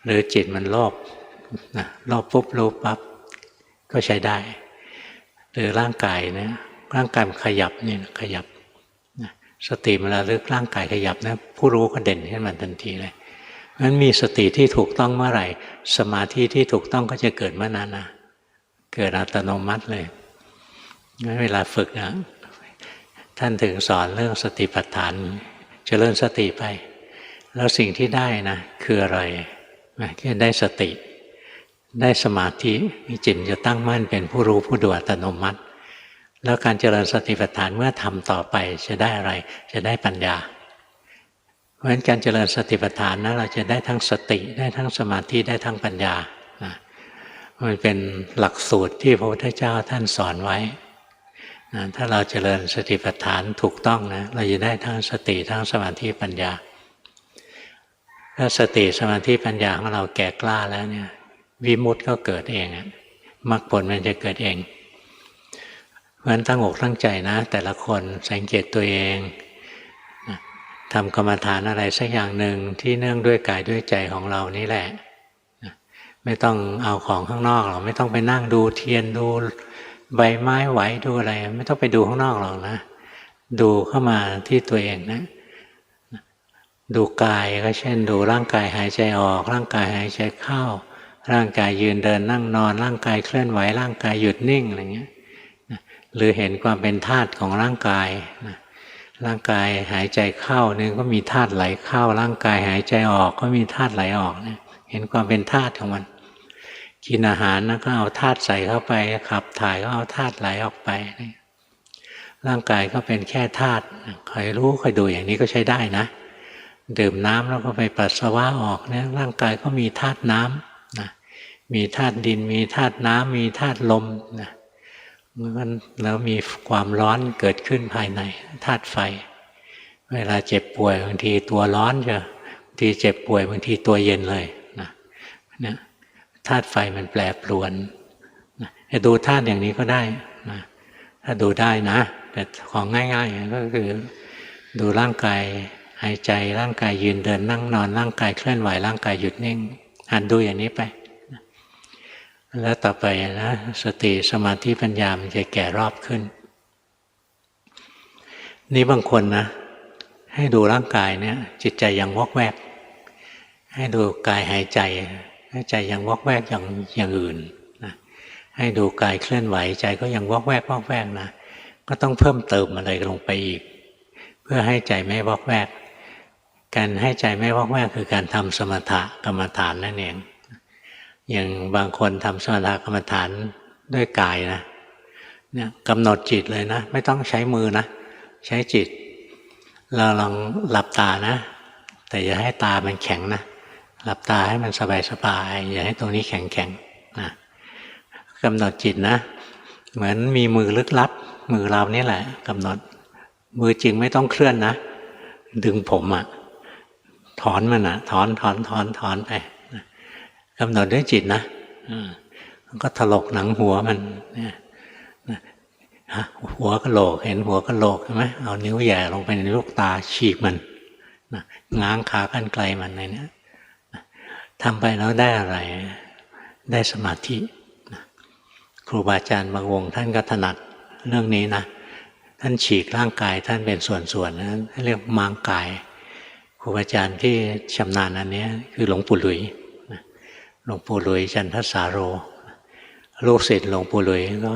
หรือจิตมันโลภโลภปุ๊บรู้ปั๊บก็ใช้ได้หรือร่างกายเนี่ยร่างกายมันขยับนี่ขยับสติมันระลึกร่างกายขยับนะผู้รู้ก็เด่นขึ้นมาทันทีเลยงั้นมีสติที่ถูกต้องเมื่อไหร่สมาธิที่ถูกต้องก็จะเกิดเมื่อนั้นนะเกิดอัตโนมัติเลยงั้นเวลาฝึกนะท่านถึงสอนเรื่องสติปัฏฐานเจริญสติไปแล้วสิ่งที่ได้นะคืออะไรคือได้สติได้สมาธิมีจิตจะตั้งมั่นเป็นผู้รู้ผู้ดูอัตโนมัติแล้วการเจริญสติปัฏฐานเมื่อทำต่อไปจะได้อะไรจะได้ปัญญาเพราะฉะนั้นการเจริญสติปัฏฐานนะเราจะได้ทั้งสติได้ทั้งสมาธิได้ทั้งปัญญานะมันเป็นหลักสูตรที่พระพุทธเจ้าท่านสอนไว้นะถ้าเราเจริญสติปัฏฐานถูกต้องนะเราจะได้ทั้งสติทั้งสมาธิปัญญาถ้าสติสมาธิปัญญาของเราแก่กล้าแล้วเนี่ยวิมุตติก็เกิดเองมรรคผลมันจะเกิดเองเพราะฉะนั้นตั้งอกตั้งใจนะแต่ละคนสังเกตตัวเองทำกรรมฐานอะไรสักอย่างหนึ่งที่เนื่องด้วยกายด้วยใจของเรานี่แหละไม่ต้องเอาของข้างนอกหรอกไม่ต้องไปนั่งดูเทียนดูใบไม้ไหวดูอะไรไม่ต้องไปดูข้างนอกหรอกนะดูเข้ามาที่ตัวเองนะดูกายก็เช่นดูร่างกายหายใจออกร่างกายหายใจเข้าร่างกายยืนเดินนั่งนอนร่างกายเคลื่อนไหวร่างกายหยุดนิ่งอะไรเงี้ยหรือเห็นความเป็นธาตุของร่างกายร่างกายหายใจเข้าเนี่ยก็มีธาตุไหลเข้าร่างกายหายใจออกก็มีธาตุไหลออกเนี่ยเห็นความเป็นธาตุของมันกินอาหารนะก็เอาธาตุใส่เข้าไปขับถ่ายก็เอาธาตุไหลออกไปร่างกายก็เป็นแค่ธาตุคอยรู้คอยดูอย่างนี้ก็ใช้ได้นะดื่มน้ำแล้วก็ไปปัสสาวะออกเนี่ยร่างกายก็มีธาตุน้ำนะ มีธาตุดินมีธาตุน้ำมีธาตุลมนะมันแล้วมีความร้อนเกิดขึ้นภายในธาตุไฟเวลาเจ็บป่วยบางทีตัวร้อนจะบางทีเจ็บป่วยบางทีตัวเย็นเลยนะเนี่ยธาตุไฟมันแปรปรวนนะจะดูธาตุอย่างนี้ก็ได้นะถ้าดูได้นะแต่ของง่ายๆก็คือดูร่างกายหายใจร่างกายยืนเดินนั่งนอนร่างกายเคลื่อนไหวร่างกายหยุดนิ่งหัดดูอย่างนี้ไปแล้วต่อไปนะสติสมาธิปัญญามันจะแก่รอบขึ้นนี่บางคนนะให้ดูร่างกายเนี่ยจิตใจยังวอกแวกให้ดูกายหายใจใจยังวอกแวกอย่างอื่นนะให้ดูกายเคลื่อนไหวใจก็ยังวอกแวกนะก็ต้องเพิ่มเติมอะไรลงไปอีกเพื่อให้ใจไม่วอกแวกการให้ใจไม่วอกแวกคือการทำสมถกรรมฐานนั่นเองอย่างบางคนทำสมถกรรมฐานด้วยกายนะเนี่ยกำหนดจิตเลยนะไม่ต้องใช้มือนะใช้จิตเราลองหลับตานะแต่อย่าให้ตามันแข็งนะหลับตาให้มันสบายๆอย่าให้ตรงนี้แข็งๆนะกำหนดจิตนะเหมือนมีมือลึกลับมือเรานี่แหละกำหนดมือจริงไม่ต้องเคลื่อนนะดึงผมอะถอนมันอะถอนไปกำหนดด้วยจิตนะมันก็ถลกหนังหัวมันเนี่ยหัวกะโหลกเห็นหัวกะโหลกใช่ไหมเอานิ้วแย่ลงไปในลูกตาฉีกมันง้างขากรรไกรมันในนี้ทำไปแล้วได้อะไรได้สมาธิครูบาอาจารย์บางองค์ท่านก็ถนัดเรื่องนี้นะท่านฉีกร่างกายท่านเป็นส่วนๆนั้นเรียกมางกายครูบาอาจารย์ที่ชำนาญอันนี้คือหลวงปู่หลุยหลวงปู่หลุยจันทสาโรลูกศิษย์หลวงปู่หลุยก็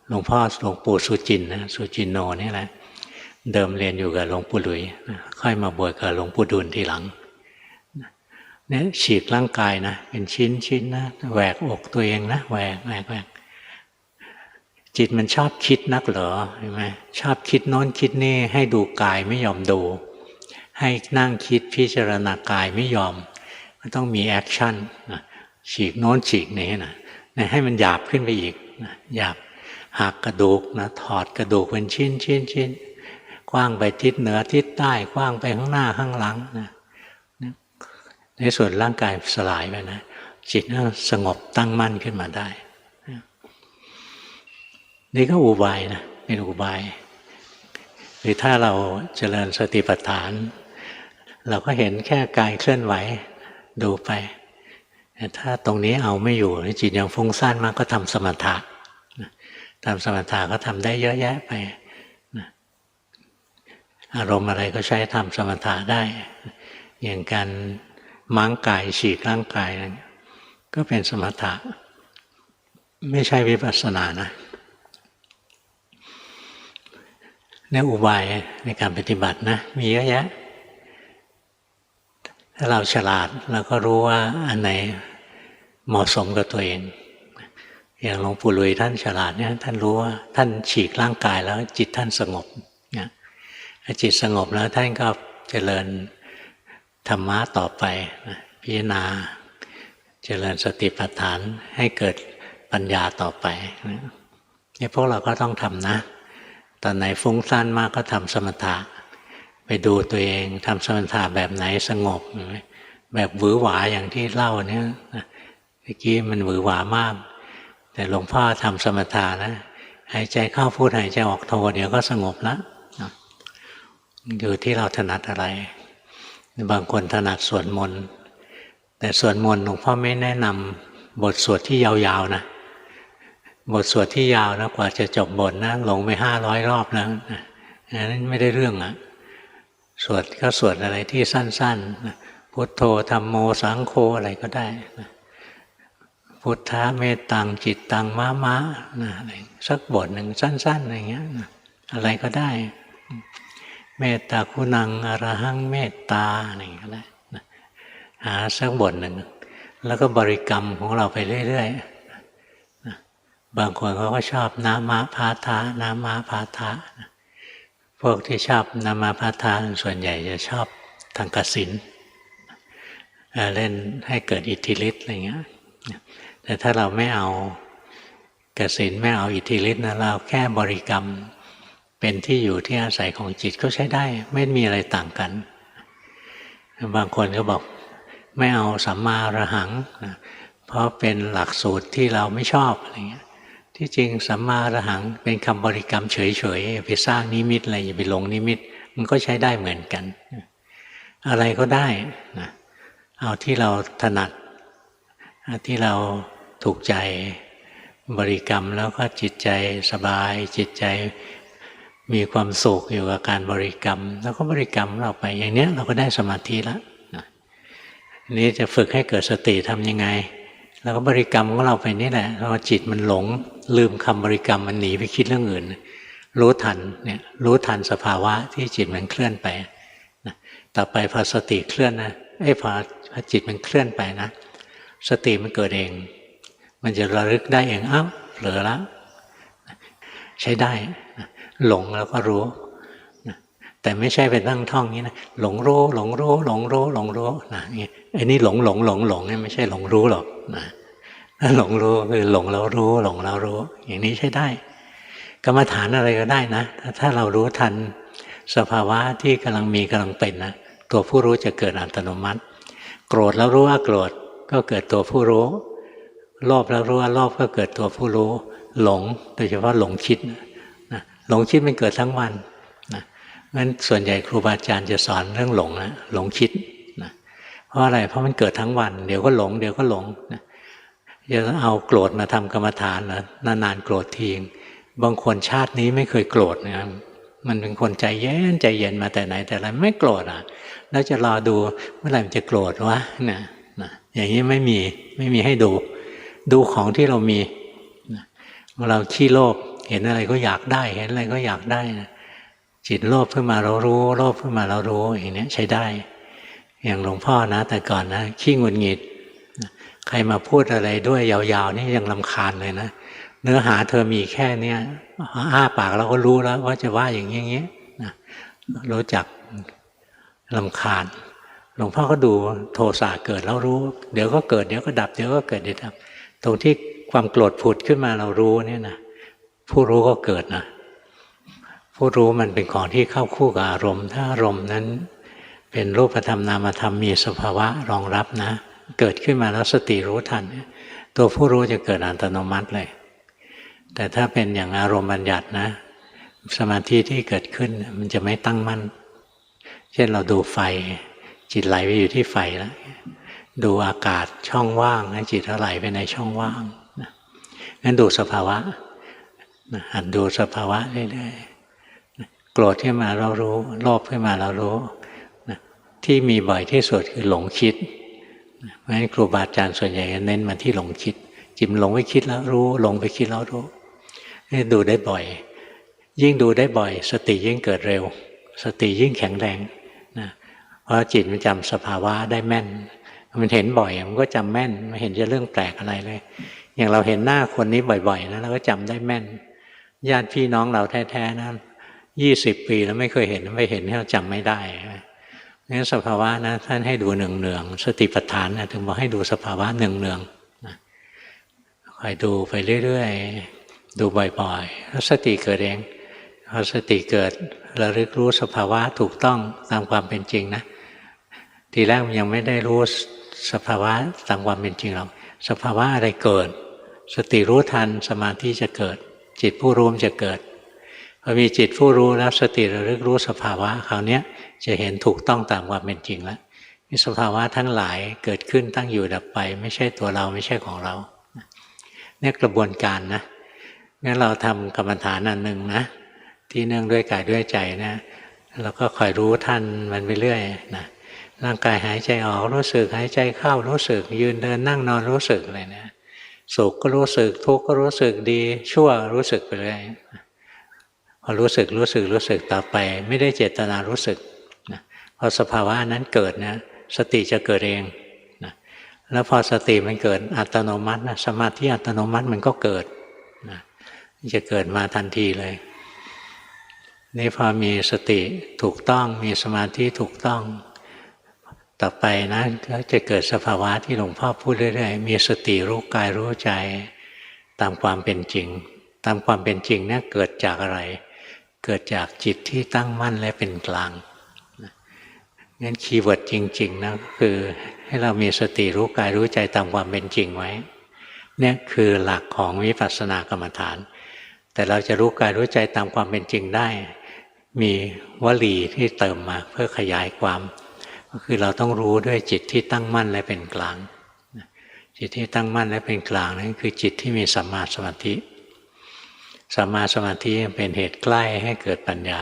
หลวงพ่อหลวงปู่สุจินนะสุจินโนนี่แหละเดิมเรียนอยู่กับหลวงปู่หลุยค่อยมาบวชกับหลวงปู่ดูลทีหลังเนี่ยฉีกร่างกายนะเป็นชิ้นนะแหวกอกตัวเองนะแหวกจิตมันชอบคิดนักเหรอใช่ไหมชอบคิดโน้นคิดนี่ให้ดูกายไม่ยอมดูให้นั่งคิดพิจารณากายไม่ยอมมันต้องมีแอคชั่นฉีกโน้นฉีกนี้นะให้มันหยาบขึ้นไปอีกหยาบหักกระดูกนะถอดกระดูกเป็นชิ้นกว้างไปทิศเหนือทิศใต้กว้างไปข้างหน้าข้างหลังนะในส่วนร่างกายสลายไปนะจิตสงบตั้งมั่นขึ้นมาได้นี่ก็อุบายนะเป็นอุบายหรือถ้าเราเจริญสติปัฏฐานเราก็เห็นแค่กายเคลื่อนไหวดูไปแต่ถ้าตรงนี้เอาไม่อยู่จิตยังฟุ้งซ่านมากก็ทำสมถะทำสมถะก็ทำได้เยอะแยะไปอารมณ์อะไรก็ใช้ทำสมถะได้อย่างการม้างกายฉีกร่างกายก็เป็นสมถะไม่ใช่วิปัสสนานะเนี่ยอุบายในการปฏิบัตินะมีเยอะแยะถ้าเราฉลาดเราก็รู้ว่าอันไหนเหมาะสมกับตัวเองอย่างหลวงปู่หลุยท่านฉลาดเนี่ยท่านรู้ว่าท่านฉีกร่างกายแล้วจิตท่านสงบเนี่ยจิตสงบแล้วท่านก็เจริญธรรมะต่อไปพิจารณาเจริญสติปัฏฐานให้เกิดปัญญาต่อไปนี่พวกเราก็ต้องทำนะตอนไหนฟุ้งซ่านมากก็ทำสมถะไปดูตัวเองทำสมถะแบบไหนสงบแบบหวือหวาอย่างที่เล่าเนี่ยเมื่อกี้มันหวือหวามากแต่หลวงพ่อทำสมถะนะหายใจเข้าพูดหายใจออกโทเดี๋ยวก็สงบแล้วอยู่ที่เราถนัดอะไรบางคนถนัดสวดมนต์แต่สวดมนต์หลวงพ่อไม่แนะนำบทสวดที่ยาวๆนะบทสวดที่ยาวนะกว่าจะจบบทนะหลงไป500 รอบแล้วนั้นไม่ได้เรื่องอะสวดก็สวดอะไรที่สั้นๆพุทโธธัมโมสังโฆอะไรก็ได้พุทธะเมตตังจิตตังมะอะไรสักบทหนึ่งสั้นๆอะไรเงี้ยอะไรก็ได้เมตตาคุณังอรหังเมตตาอะไรก็ได้หาสักบทหนึ่งแล้วก็บริกรรมของเราไปเรื่อยๆบางคนเขาก็ชอบนามาพาทานามาพาทาพวกที่ชอบนามาพาทาส่วนใหญ่จะชอบทางกสิณเล่นให้เกิดอิทธิฤทธิ์อะไรเงี้ย แต่ถ้าเราไม่เอากสิณไม่เอาอิทธิฤทธิ์นะเราแค่บริกรรมเป็นที่อยู่ที่อาศัยของจิตก็ใช้ได้ไม่มีอะไรต่างกันบางคนก็บอกไม่เอาสัมมาอรหังนะเพราะเป็นหลักสูตรที่เราไม่ชอบอะไรเงี้ยที่จริงสัมมาอรหังเป็นคำบริกรรมเฉยๆอย่าไปสร้างนิมิตอะไรอย่าไปหลงนิมิตมันก็ใช้ได้เหมือนกันอะไรก็ได้นะเอาที่เราถนัดที่เราถูกใจบริกรรมแล้วก็จิตใจสบายจิตใจมีความสุขอยู่กับการบริกรรมแล้วก็บริกรรมเราไปอย่างนี้เราก็ได้สมาธิแล้วนี้จะฝึกให้เกิดสติทำยังไงเราก็บริกรรมของเราไปนี่แหละพอจิตมันหลงลืมคำบริกรรมมันหนีไปคิดเรื่องอื่นรู้ทันเนี่ยรู้ทันสภาวะที่จิตมันเคลื่อนไปนะต่อไปพอสติเคลื่อนนะพอจิตมันเคลื่อนไปนะสติมันเกิดเองมันจะระลึกได้เองอ้าวเผลอแล้วใช้ได้หลงแล้วก็รู้แต่ไม่ใช่ไปตั้งท่องนี้นะหลงรู้หลงรู้หลงรู้หลงรู้นะนี่ไอ้นี่หลงหลงหลงหลงเนี่ยไม่ใช่หลงรู้หรอกนะถ้าหลงรู้คือหลงแล้วรู้หลงแล้วรู้อย่างนี้ใช้ได้กรรมฐานอะไรก็ได้นะถ้าเรารู้ทันสภาวะที่กำลังมีกำลังเป็นนะตัวผู้รู้จะเกิดอัตโนมัติโกรธแล้วรู้ว่าโกรธก็เกิดตัวผู้รู้โลภแล้วรู้ว่าโลภก็เกิดตัวผู้รู้หลงโดยเฉพาะหลงคิดนะหลงคิดมันเกิดทั้งวันนะงั้นส่วนใหญ่ครูบาอาจารย์จะสอนเรื่องหลงนะหลงคิดนะเพราะอะไรเพราะมันเกิดทั้งวันเดี๋ยวก็หลงเดี๋ยวก็หลงนะจะเอาโกรธมาทำกรรมฐานนะนานๆโกรธทีบางคนชาตินี้ไม่เคยโกรธนะมันเป็นคนใจเย็นมาแต่ไหนแต่ไรไม่โกรธอ่ะแล้วจะรอดูเมื่อไหร่มันจะโกรธวะนะอย่างนี้ไม่มีให้ดูของที่เรามีเราขี้โลภเห็นอะไรก็อยากได้เห็นอะไรก็อยากได้นะจิตโลภขึ้นมาเรารู้โลภขึ้นมาเรารู้อย่างนี้ใช้ได้อย่างหลวงพ่อนะแต่ก่อนนะขี้หงุดหงิดใครมาพูดอะไรด้วยยาวๆนี่ยังรำคาญเลยนะเนื้อหาเธอมีแค่เนี้ยอ้าปากเราก็รู้แล้วว่าจะว่าอย่างนี้นะรู้จักรำคาญหลวงพ่อก็ดูโทสะเกิดแล้วรู้เดี๋ยวก็เกิดเดี๋ยวก็ดับเดี๋ยวก็เกิดเดี๋ยวดับตรงที่ความโกรธผุดขึ้นมาเรารู้เนี่ยนะผู้รู้ก็เกิดนะผู้รู้มันเป็นของที่เข้าคู่กับอารมณ์ถ้าอารมณ์นั้นเป็นรูปธรรมนามธรรมมีสภาวะรองรับนะเกิดขึ้นมาแล้วสติรู้ทันตัวผู้รู้จะเกิดอัตโนมัติเลยแต่ถ้าเป็นอย่างอารมณ์บัญญัตินะสมาธิที่เกิดขึ้นมันจะไม่ตั้งมั่นเช่นเราดูไฟจิตไหลไปอยู่ที่ไฟแล้วดูอากาศช่องว่างนะจิตไหลไปในช่องว่างงั้นดูสภาวะหัดดูสภาวะเรื่อยๆโกรธขึ้นมาเรารู้โลภขึ้นมาเรารู้ที่มีบ่อยที่สุดคือหลงคิดเพราะฉะนั้นครูบาอาจารย์ส่วนใหญ่เน้นมาที่หลงคิดจิตหลงไปคิดแล้วรู้หลงไปคิดแล้วรู้ดูได้บ่อยยิ่งดูได้บ่อยสติยิ่งเกิดเร็วสติยิ่งแข็งแรงนะเพราะจิตมันจำสภาวะได้แม่นมันเห็นบ่อยมันก็จำแม่นไม่เห็นจะเรื่องแปลกอะไรเลยอย่างเราเห็นหน้าคนนี้บ่อยๆนะเราก็จำได้แม่นญาติพี่น้องเราแท้ๆนะ20 ปีแล้วไม่เคยเห็นไม่เห็นเราจำไม่ได้งั้นสภาวะนะท่านให้ดูเนืองๆสติปัฏฐานนะถึงบอกให้ดูสภาวะเนืองๆนะคอยดูไปเรื่อยๆดูบ่อยๆแล้วสติเกิดเองพอสติเกิดระลึกรู้สภาวะถูกต้องตามความเป็นจริงนะทีแรกมันยังไม่ได้รู้สภาวะตามความเป็นจริงหรอกสภาวะอะไรเกิดสติรู้ทันสมาธิจะเกิดจิตผู้รู้จะเกิดพอมีจิตผู้รู้แล้วสติระลึกรู้สภาวะคราวนี้จะเห็นถูกต้องตามความเป็นจริงแล้วมีสภาวะทั้งหลายเกิดขึ้นตั้งอยู่ดับไปไม่ใช่ตัวเราไม่ใช่ของเราเนี่ยกระบวนการนะงั้นเราทำกรรมฐานอันหนึ่งนะที่เนื่องด้วยกายด้วยใจนะเราก็คอยรู้ทันมันไปเรื่อยนะร่างกายหายใจออกรู้สึกหายใจเข้ารู้สึกยืนเดินนั่งนอนรู้สึกอะไรนะสุขก็รู้สึกทุกข์ก็รู้สึกดีชั่วรู้สึกไปเรื่อยพอรู้สึกต่อไปไม่ได้เจตนารู้สึกนะพอสภาวะนั้นเกิดนะสติจะเกิดเองนะแล้วพอสติมันเกิดอัตโนมัตินะสมาธิอัตโนมัติมันก็เกิดนะจะเกิดมาทันทีเลยนี่พอมีสติถูกต้องมีสมาธิถูกต้อง ต่อไปนะก็จะเกิดสภาวะที่หลวงพ่อพูดเรื่อยๆมีสติรู้กายรู้ใจตามความเป็นจริงตามความเป็นจริงเนี่ยเกิดจากอะไรเกิดจากจิตที่ตั้งมั่นและเป็นกลางงั้นคีย์เวิร์ดจริงๆนะคือให้เรามีสติรู้กายรู้ใจตามความเป็นจริงไว้เนี่ยคือหลักของวิปัสสนากรรมฐานแต่เราจะรู้กายรู้ใจตามความเป็นจริงได้มีวลีที่เติมมาเพื่อขยายความก็คือเราต้องรู้ด้วยจิตที่ตั้งมั่นและเป็นกลางจิตที่ตั้งมั่นและเป็นกลางนั่นคือจิตที่มีสัมมาสมาธิสัมมาสมาธิเป็นเหตุใกล้ให้เกิดปัญญา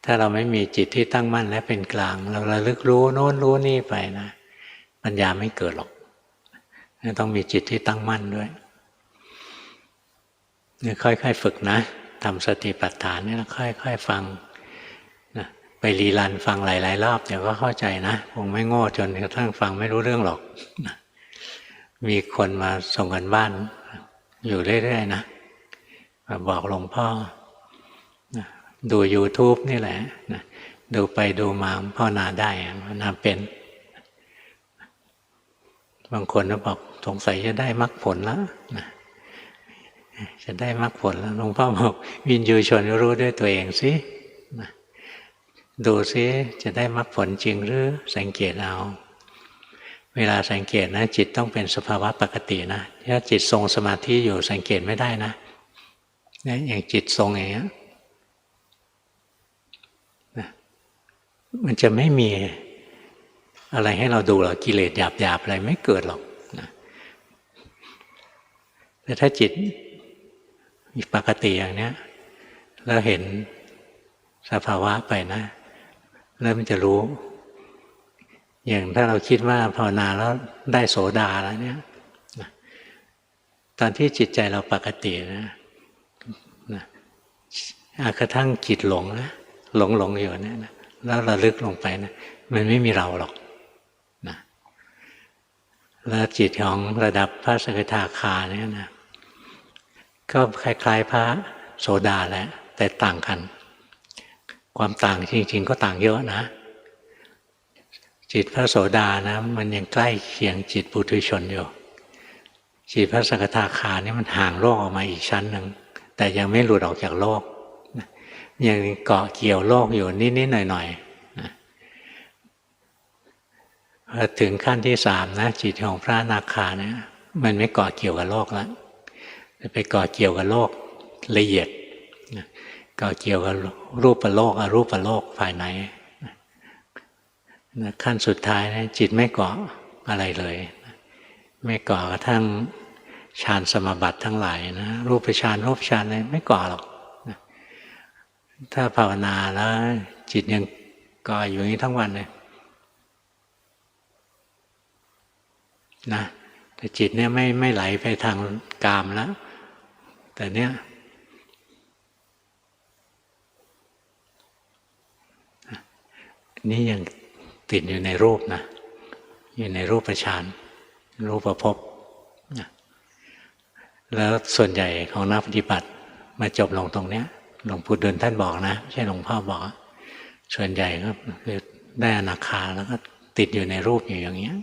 ถ้าเราไม่มีจิตที่ตั้งมั่นและเป็นกลางเราระลึกรู้โน้นรู้นี่ไปนะปัญญาไม่เกิดหรอกต้องมีจิตที่ตั้งมั่นด้วยนี่ค่อยๆฝึกนะทำสติปัฏฐานนี่แล้วค่อยๆฟังนะไปรีรันฟังหลายๆรอบเดี๋ยวก็เข้าใจนะคงไม่โง่จนกระทั่งฟังไม่รู้เรื่องหรอกนะมีคนมาส่งกันบ้านอยู่เรื่อยๆนะมาบอกหลวงพ่อนะดู YouTube นี่แหละนะดูไปดูมาพ่อนาได้พ่อนาเป็นบางคนก็บอกสงสัยจะได้มรรคผลแล้วนะจะได้มรรคผลแล้วหลวงพ่อบอกวินยูชนรู้ด้วยตัวเองสินะดูสิจะได้มรรคผลจริงหรือสังเกตเอาเวลาสังเกตนะจิตต้องเป็นสภาวะปกตินะถ้าจิตทรงสมาธิอยู่สังเกตไม่ได้นะอย่างจิตทรงอย่างนี้นะมันจะไม่มีอะไรให้เราดูหรอกกิเลสหยาบๆอะไรไม่เกิดหรอกนะแต่ถ้าจิตปกติอย่างนี้แล้วเห็นสภาวะไปนะแล้วมันจะรู้อย่างถ้าเราคิดว่าภาวนาแล้วได้โสดาแล้วเนี่ยตอนที่จิตใจเราปกตินะกระทั่งจิตหลงนะหลงอยู่เนี่ยนะแล้วระลึกลงไปนะมันไม่มีเราหรอกนะแล้วจิตของระดับพระสกทาคาเนี่ยนะก็คล้ายๆพระโสดาแหละแต่ต่างกันความต่างจริงๆก็ต่างเยอะนะจิตพระโสดานะมันยังใกล้เคียงจิตปุถุชนอยู่จิตพระสกทาคานี่มันห่างโลกออกมาอีกชั้นหนึ่งแต่ยังไม่หลุดออกจากโลกยังเกาะเกี่ยวโลกอยู่นิดๆหน่อยๆพอถึงขั้นที่สามนะจิตของพระอนาคาเนี่ยมันไม่เกาะเกี่ยวกับโลกแล้วไปเกาะเกี่ยวกับโลกละเอียดเกาะเกี่ยวกับรูปโลกอรูปโลกภายในขั้นสุดท้ายนะจิตไม่เกาะอะไรเลยไม่เกาะกระทั่งฌานสมาบัติทั้งหลายนะรูปฌานอะไรไม่เกาะหรอกถ้าภาวนาแล้วจิตยังเกาะอยู่อย่างนี้ทั้งวันเลยนะแต่จิตเนี่ยไม่ไหลไปทางกามแล้วแต่เนี้ยนี่ยังติดอยู่ในรูปนะอยู่ในรูปฌานรูปภพนะแล้วส่วนใหญ่ของนักปฏิบัติมาจบลงตรงเนี้ยหลวงปู่ดูลท่านบอกนะไม่ใช่หลวงพ่อบอกส่วนใหญ่ก็คือได้อนาคาแล้วก็ติดอยู่ในรูปอยู่อย่างเงี้ย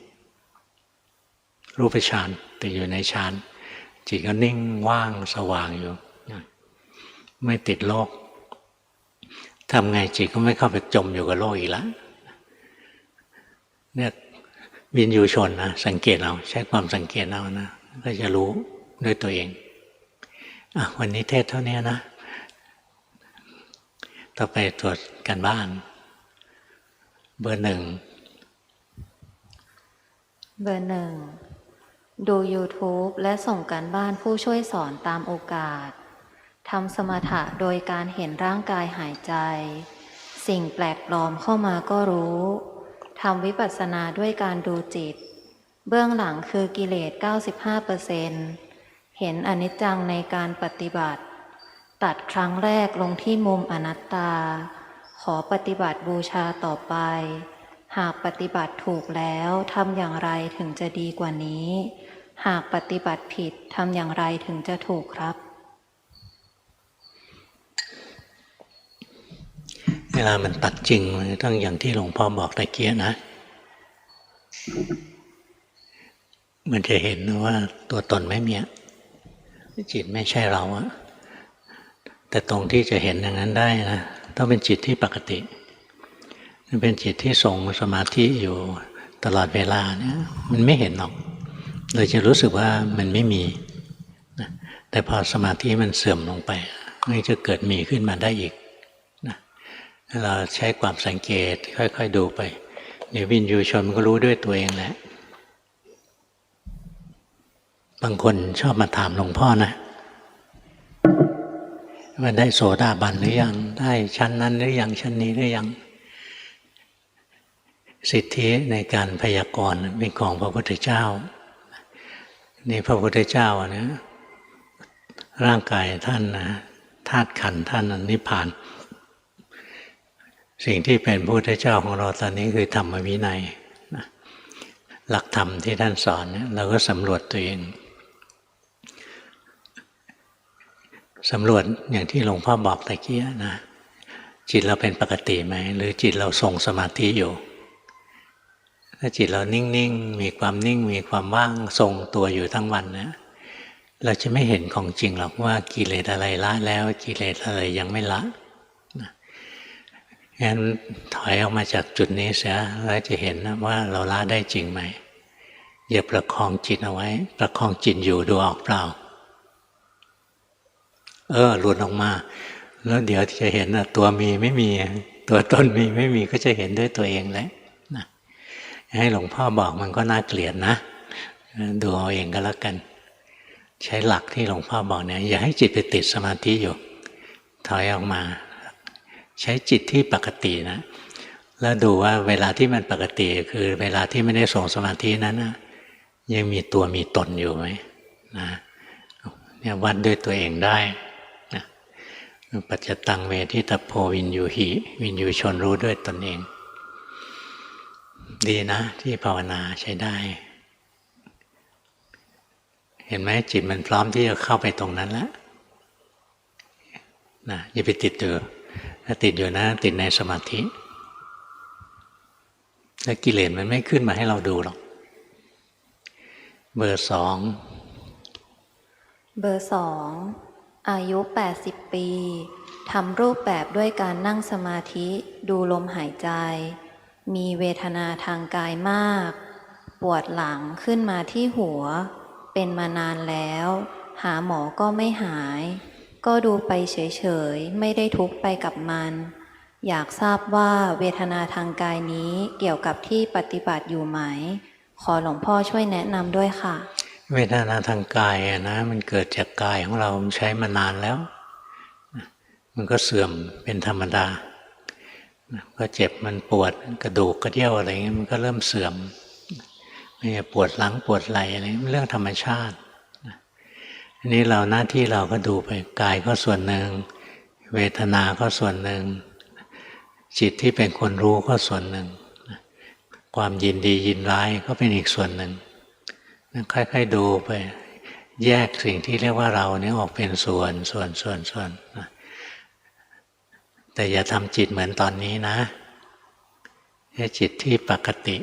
รูปฌานติดอยู่ในฌานจิตก็นิ่งว่างสว่างอยู่ไม่ติดโลกทำไงจิตก็ไม่เข้าไปจมอยู่กับโลกอีกแล้วเนี่ยวินยูชนนะสังเกตเอาใช้ความสังเกตเอานะก็จะรู้ด้วยตัวเองวันนี้เทศเท่านี้นะต่อไปตรวจกันบ้านเบอร์หนึ่งดู YouTube และส่งการบ้านผู้ช่วยสอนตามโอกาสทำสมถะโดยการเห็นร่างกายหายใจสิ่งแปลกปลอมเข้ามาก็รู้ทำวิปัสสนาด้วยการดูจิตเบื้องหลังคือกิเลส 95% เห็นอนิจจังในการปฏิบัติตัดครั้งแรกลงที่มุมอนัตตาขอปฏิบัติบูชาต่อไปหากปฏิบัติถูกแล้วทำอย่างไรถึงจะดีกว่านี้หากปฏิบัติผิดทำอย่างไรถึงจะถูกครับเวลามันตัดจริงมันต้องอย่างที่หลวงพ่อบอกตะเกียนะ มันจะเห็นว่าตัวตนไม่มีจิตไม่ใช่เราอะแต่ตรงที่จะเห็นอย่างนั้นได้นะต้องเป็นจิตที่ปกติมันเป็นจิตที่ทรงสมาธิอยู่ตลอดเวลาเนี่ยมันไม่เห็นหรอกเลยจะรู้สึกว่ามันไม่มีนะแต่พอสมาธิมันเสื่อมลงไปมันจะเกิดมีขึ้นมาได้อีกนะเราใช้ความสังเกตค่อยๆดูไปเดี๋ยววินยูชนมันก็รู้ด้วยตัวเองแหละบางคนชอบมาถามหลวงพ่อนะว่าได้โสดาบันหรือยังได้ชั้นนั้นหรือยังชั้นนี้หรือยังสิทธิในการพยากรณ์เป็นของพระพุทธเจ้านี่พระพุทธเจ้าเนี่ยร่างกายท่านนะธาตุขันธ์ท่านนิพพานสิ่งที่เป็นพระพุทธเจ้าของเราตอนนี้คือธรรมวินัยหลักธรรมที่ท่านสอนเนี่ยเราก็สำรวจตัวเองสำรวจอย่างที่หลวงพ่อบอกตะกี้นะจิตเราเป็นปกติไหมหรือจิตเราทรงสมาธิอยู่ถ้าจิตเรานิ่งๆมีความนิ่งมีความว่างทรงตัวอยู่ทั้งวันนะเราจะไม่เห็นของจริงหรอกว่ากิเลสอะไรละแล้วกิเลสอะไรยังไม่ละงั้นถอยออกมาจากจุดนี้เสียแล้วจะเห็นนะว่าเราละได้จริงไหมอย่าประคองจิตเอาไว้ประคองจิตอยู่ดูออกเปล่าหลุดออกมาแล้วเดี๋ยวจะเห็นนะตัวมีไม่มีตัวตนมีไม่มีก็จะเห็นด้วยตัวเองแหละนะให้หลวงพ่อบอกมันก็น่าเกลียดนะดูเอาเองก็แล้วกันใช้หลักที่หลวงพ่อบอกเนี่ยอย่าให้จิตไปติดสมาธิอยู่ถอยออกมาใช้จิตที่ปกตินะแล้วดูว่าเวลาที่มันปกติคือเวลาที่ไม่ได้ส่งสมาธินั้นนะยังมีตัวมีตนอยู่ไหมนะเนี่ยวัดด้วยตัวเองได้นะปัจจตังเวทิตโพวินยูหิวินยูชนรู้ด้วยตนเองดีนะที่ภาวนาใช้ได้เห็นไหมจิตมันพร้อมที่จะเข้าไปตรงนั้นแล้วนะอย่าไปติดอยู่ถ้าติดอยู่นะติดในสมาธิแล้วกิเลสมันไม่ขึ้นมาให้เราดูหรอกเบอร์ 2อายุ 80 ปีทำรูปแบบด้วยการนั่งสมาธิดูลมหายใจมีเวทนาทางกายมากปวดหลังขึ้นมาที่หัวเป็นมานานแล้วหาหมอก็ไม่หายก็ดูไปเฉยๆไม่ได้ทุกข์ไปกับมันอยากทราบว่าเวทนาทางกายนี้เกี่ยวกับที่ปฏิบัติอยู่ไหมขอหลวงพ่อช่วยแนะนำด้วยค่ะเวทนาทางกายนะมันเกิดจากกายของเราใช้มานานแล้วมันก็เสื่อมเป็นธรรมดาก็เจ็บมันปวดกระดูกกระเดี่ยวอะไรเงี้ยมันก็เริ่มเสื่อมปวดหลังปวดไหล่อะไรเรื่องธรรมชาติอันนี้เราหน้าที่เราก็ดูไปกายก็ส่วนหนึ่งเวทนาก็ส่วนหนึ่งจิตที่เป็นคนรู้ก็ส่วนหนึ่งความยินดียินร้ายก็เป็นอีกส่วนหนึ่งค่อยๆดูไปแยกสิ่งที่เรียกว่าเราเนี่ยออกเป็นส่วนแต่อย่าทำจิตเหมือนตอนนี้นะแค่จิตที่ปกติ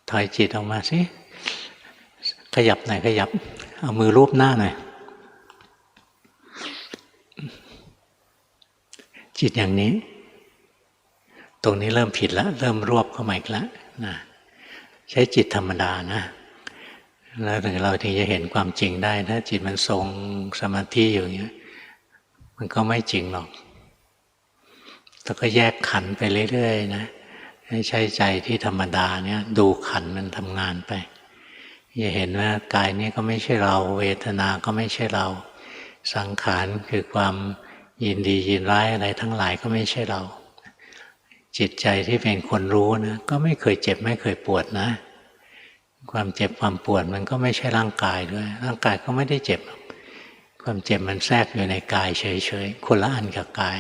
ถอยจิตออกมาสิขยับหน่อยขยับเอามือรูปหน้าหน่อยจิตอย่างนี้ตรงนี้เริ่มผิดแล้วเริ่มรวบเข้ามาอีกแล้วนะใช้จิตธรรมดานะแล้วถึงเราถึงจะเห็นความจริงได้ถ้าจิตมันทรงสมาธิอยู่อย่างเงี้ยมันก็ไม่จริงหรอกแล้วก็แยกขันธ์ไปเรื่อยๆนะให้ใช้ใจที่ธรรมดาเนี่ยดูขันธ์มันทำงานไปอย่าเห็นว่ากายนี้ก็ไม่ใช่เราเวทนาก็ไม่ใช่เราสังขารคือความยินดียินร้ายอะไรทั้งหลายก็ไม่ใช่เราจิตใจที่เป็นคนรู้นะก็ไม่เคยเจ็บไม่เคยปวดนะความเจ็บความปวดมันก็ไม่ใช่ร่างกายด้วยร่างกายก็ไม่ได้เจ็บความเจ็บมันแทรกอยู่ในกายเฉยๆคนละอันกับกาย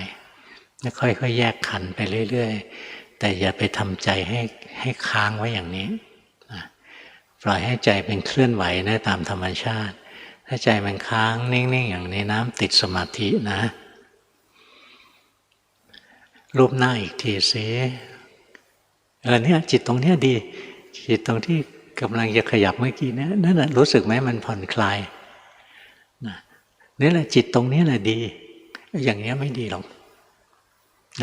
แล้วค่อยๆแยกขันธ์ไปเรื่อยๆแต่อย่าไปทำใจให้ค้างไว้อย่างนี้ปล่อยให้ใจเป็นเคลื่อนไหวนะตามธรรมชาติถ้าใจมันค้างนิ่งๆอย่างนี้น้ำติดสมาธินะรูปหน้าอีกทีสิ เนี่ยจิตตรงเนี้ยดีจิตตรงที่กำลังจะขยับเมื่อกี้เนี่ยนั่นแหละรู้สึกไหมมันผ่อนคลายนะนี่แหละจิตตรงนี้แหละดีอย่างเงี้ยไม่ดีหรอก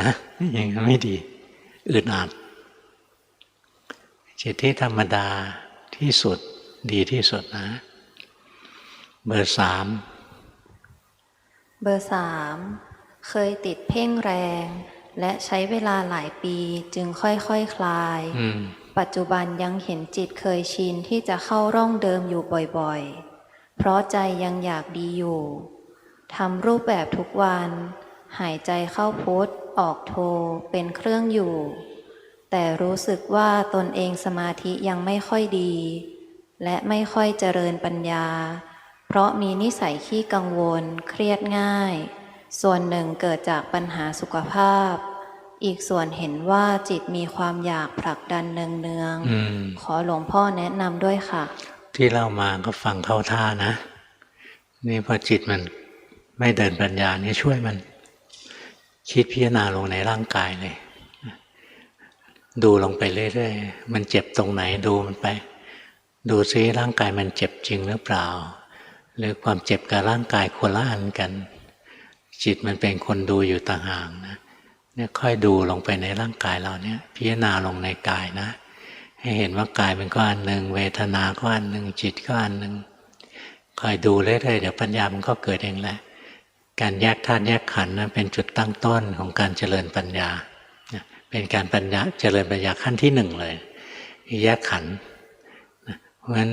นะอย่างนี้ไม่ดีอึดอัดจิตที่ธรรมดาที่สุดดีที่สุดนะเบอร์สามเคยติดเพ่งแรงและใช้เวลาหลายปีจึงค่อยๆ คลาย ปัจจุบันยังเห็นจิตเคยชินที่จะเข้าร่องเดิมอยู่บ่อยๆ เพราะใจยังอยากดีอยู่ทำรูปแบบทุกวันหายใจเข้าพุทออกโทเป็นเครื่องอยู่แต่รู้สึกว่าตนเองสมาธิยังไม่ค่อยดีและไม่ค่อยเจริญปัญญาเพราะมีนิสัยขี้กังวลเครียดง่ายส่วนหนึ่งเกิดจากปัญหาสุขภาพอีกส่วนเห็นว่าจิตมีความอยากผลักดันเนืองๆขอหลวงพ่อแนะนำด้วยค่ะที่เล่ามาก็ฟังเข้าท่านะนี่พอจิตมันไม่เดินปัญญานี่ช่วยมันคิดพิจารณาลงในร่างกายเลยดูลงไปเรื่อยๆมันเจ็บตรงไหนดูมันไปดูซิร่างกายมันเจ็บจริงหรือเปล่าหรือความเจ็บกับร่างกายคนละอันกันจิตมันเป็นคนดูอยู่ต่างหากนะเนี่ยค่อยดูลงไปในร่างกายเราเนี่ยพิจารณาลงในกายนะให้เห็นว่ากายมันก็อันหนึ่งเวทนาก็อันหนึ่งจิตก็อันหนึ่งคอยดูเรื่อยๆเดี๋ยวปัญญามันก็เกิดเองแหละการแยกธาตุแยกขันธ์นั้นเป็นจุดตั้งต้นของการเจริญปัญญาเป็นการปัญญาเจริญปัญญาขั้นที่หนึ่งเลยแยกขันธ์เพราะฉะนั้น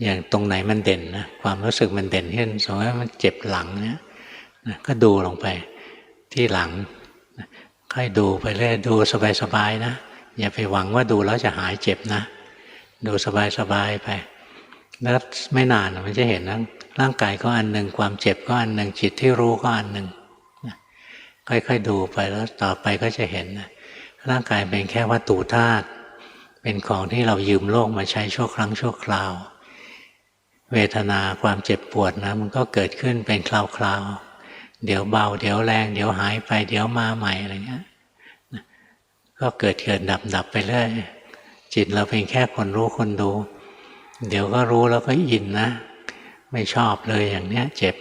อย่างตรงไหนมันเด่นนะความรู้สึกมันเด่นเช่นสมมติว่ามันเจ็บหลังเนี่ยก็ดูลงไปที่หลังค่อยดูไปเรื่อยดูสบายๆนะอย่าไปหวังว่าดูแล้วจะหายเจ็บนะดูสบายๆไปแล้วไม่นานมันจะเห็นนะร่างกายก็อันหนึ่งความเจ็บก็อันหนึ่งจิตที่รู้ก็อันหนึ่งค่อยๆดูไปแล้วต่อไปก็จะเห็นนะร่างกายเป็นแค่วัตถุธาตุเป็นของที่เรายืมโลกมาใช้ชั่วครั้งชั่วคราวเวทนาความเจ็บปวดนะมันก็เกิดขึ้นเป็นคราวๆเดี๋ยวเบาเดี๋ยวแรงเดี๋ยวหายไปเดี๋ยวมาใหม่อะไรเงี้ยก็เกิดดับไปเรื่อยจิตเราเป็นแค่คนรู้คนดูเดี๋ยวก็รู้แล้วก็อินนะไม่ชอบเลยอย่างเนี้ยเจ็บ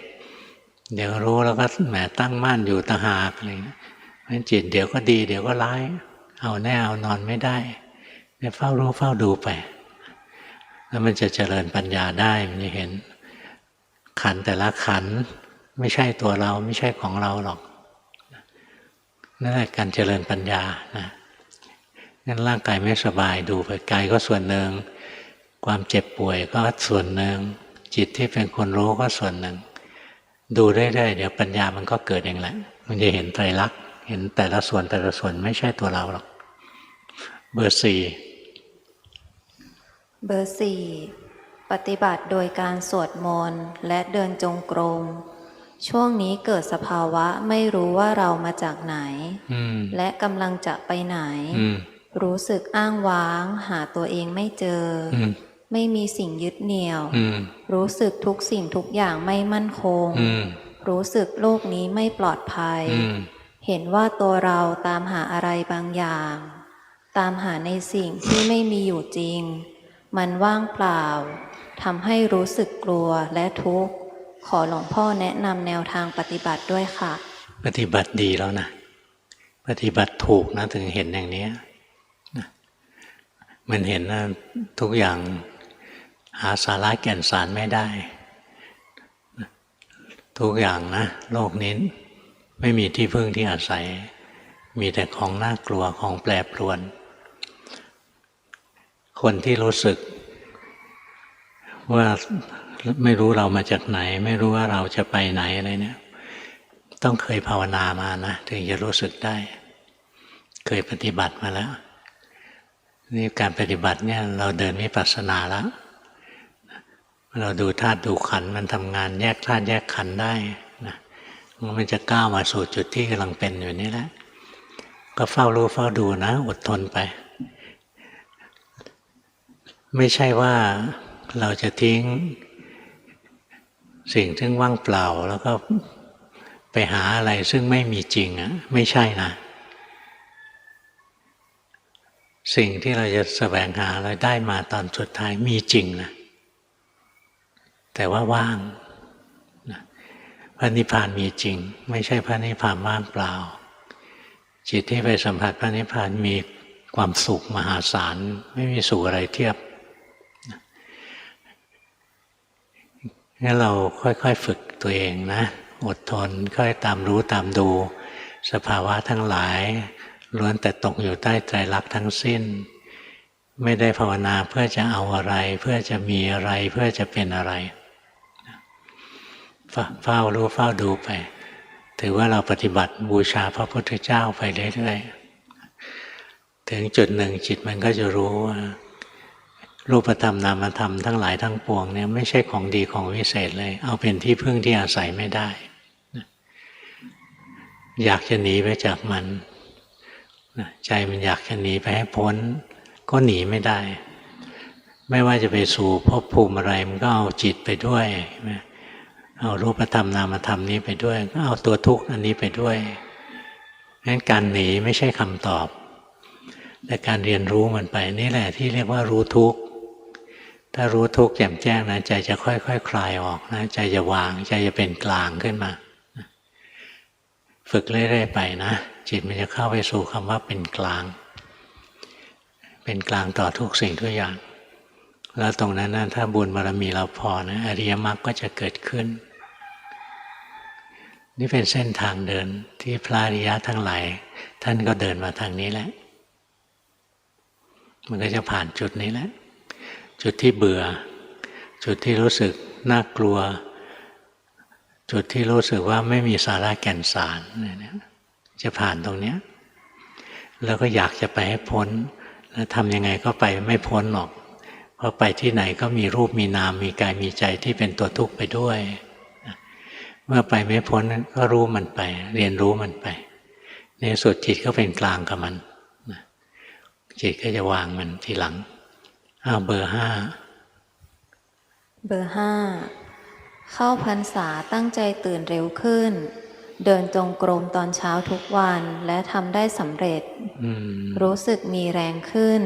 เดี๋ยวรู้แล้วก็แหมตั้งมั่นอยู่ต่างหากอะไรเงี้ยเพราะจิตเดี๋ยวก็ดีเดี๋ยวก็ร้ายเอาแน่เอานอนไม่ได้เนี่ยเฝ้ารู้เฝ้าดูไปแล้วมันจะเจริญปัญญาได้มันจะเห็นขันแต่ละขันไม่ใช่ตัวเราไม่ใช่ของเราหรอกนั่นแหละการเจริญปัญญานะงั้นร่างกายไม่สบายดูไปกายก็ส่วนหนึ่งความเจ็บป่วยก็ส่วนหนึ่งจิตที่เป็นคนรู้ก็ส่วนหนึ่งดูเรื่อยๆเดี๋ยวปัญญามันก็เกิดเองแหละมันจะเห็นไตรลักษณ์เห็นแต่ละส่วนไม่ใช่ตัวเราหรอกเบอร์สี่ปฏิบัติโดยการสวดมนต์และเดินจงกรมช่วงนี้เกิดสภาวะไม่รู้ว่าเรามาจากไหนและกำลังจะไปไหนรู้สึกอ้างว้างหาตัวเองไม่เจอไม่มีสิ่งยึดเหนี่ยวรู้สึกทุกสิ่งทุกอย่างไม่มั่นคงรู้สึกโลกนี้ไม่ปลอดภัยเห็นว่าตัวเราตามหาอะไรบางอย่างตามหาในสิ่งที่ไม่มีอยู่จริงมันว่างเปล่าทำให้รู้สึกกลัวและทุกข์ขอหลวงพ่อแนะนำแนวทางปฏิบัติด้วยค่ะปฏิบัติดีแล้วนะปฏิบัติถูกนะถึงเห็นอย่างนี้มันเห็นว่าทุกอย่างหาสาระแก่นสารไม่ได้ทุกอย่างนะโลกนี้ไม่มีที่พึ่งที่อาศัยมีแต่ของน่ากลัวของแปรปรวนคนที่รู้สึกว่าไม่รู้เรามาจากไหนไม่รู้ว่าเราจะไปไหนอะไรเนี่ยต้องเคยภาวนามานะถึงจะรู้สึกได้เคยปฏิบัติมาแล้วนี่การปฏิบัติเนี่ยเราเดินวิปัสสนาแล้วเราดูธาตุดูขันธ์มันทำงานแยกธาตุแยกขันธ์ได้นะมันจะก้าวมาสู่จุดที่กำลังเป็นอยู่นี่แหละก็เฝ้ารู้เฝ้าดูนะอดทนไปไม่ใช่ว่าเราจะทิ้งสิ่งที่ว่างเปล่าแล้วก็ไปหาอะไรซึ่งไม่มีจริงอ่ะไม่ใช่นะ สิ่งที่เราจะแสวงหาเราได้มาตอนสุดท้ายมีจริงนะแต่ว่าว่างนะพระนิพพานมีจริงไม่ใช่พระนิพพานว่างเปล่าจิตที่ไปสัมผัสพระนิพพานมีความสุขมหาศาลไม่มีสุขอะไรเทียบงั้นเราค่อยๆฝึกตัวเองนะอดทนค่อยตามรู้ตามดูสภาวะทั้งหลายล้วนแต่ตกอยู่ใต้ไตรลักษณ์ทั้งสิ้นไม่ได้ภาวนาเพื่อจะเอาอะไรเพื่อจะมีอะไรเพื่อจะเป็นอะไรเฝ้ารู้เฝ้าดูไปถือว่าเราปฏิบัติบูชาพระพุทธเจ้าไปเรื่อยๆถึงจุดหนึ่งจิตมันก็จะรู้ว่ารูปธรรมนามธรรมทั้งหลายทั้งปวงเนี่ยไม่ใช่ของดีของวิเศษเลยเอาเป็นที่พึ่งที่อาศัยไม่ได้อยากจะหนีไปจากมันใจมันอยากจะหนีไปให้พ้นก็หนีไม่ได้ไม่ว่าจะไปสู่ภพภูมิอะไรมันก็เอาจิตไปด้วยเอารูปธรรมนามธรรมนี้ไปด้วยก็เอาตัวทุกข์อันนี้ไปด้วยงั้นการหนีไม่ใช่คำตอบแต่การเรียนรู้มันไปนี่แหละที่เรียกว่ารู้ทุกข์ถ้ารู้ทุกข์แจ่มแจ้งนะใจจะค่อยๆ คลายออกนะใจจะวางใจจะเป็นกลางขึ้นมาฝึกเรื่อยๆไปนะจิตมันจะเข้าไปสู่คำว่าเป็นกลางเป็นกลางต่อทุกสิ่งทุกอย่างแล้วตรงนั้นนะถ้าบุญบารมีเราพอนะอริยมรรคก็จะเกิดขึ้นนี่เป็นเส้นทางเดินที่พระอริยะทั้งหลายท่านก็เดินมาทางนี้แหละมันก็จะผ่านจุดนี้แหละจุดที่เบื่อจุดที่รู้สึกน่ากลัวจุดที่รู้สึกว่าไม่มีสาระแก่นสารเนี่ยจะผ่านตรงเนี้ยแล้วก็อยากจะไปให้พ้นแล้วทำยังไงก็ไปไม่พ้นหรอกเพราะไปที่ไหนก็มีรูปมีนามมีกายมีใจที่เป็นตัวทุกข์ไปด้วยเมื่อไปไม่พ้นก็รู้มันไปเรียนรู้มันไปในสุดจิตก็เป็นกลางกับมันจิตก็จะวางมันทีหลังเบอร์ 5เบอร์ 5เข้าพรรษาตั้งใจตื่นเร็วขึ้นเดินจงกรมตอนเช้าทุกวันและทำได้สำเร็จรู้สึกมีแรงขึ้น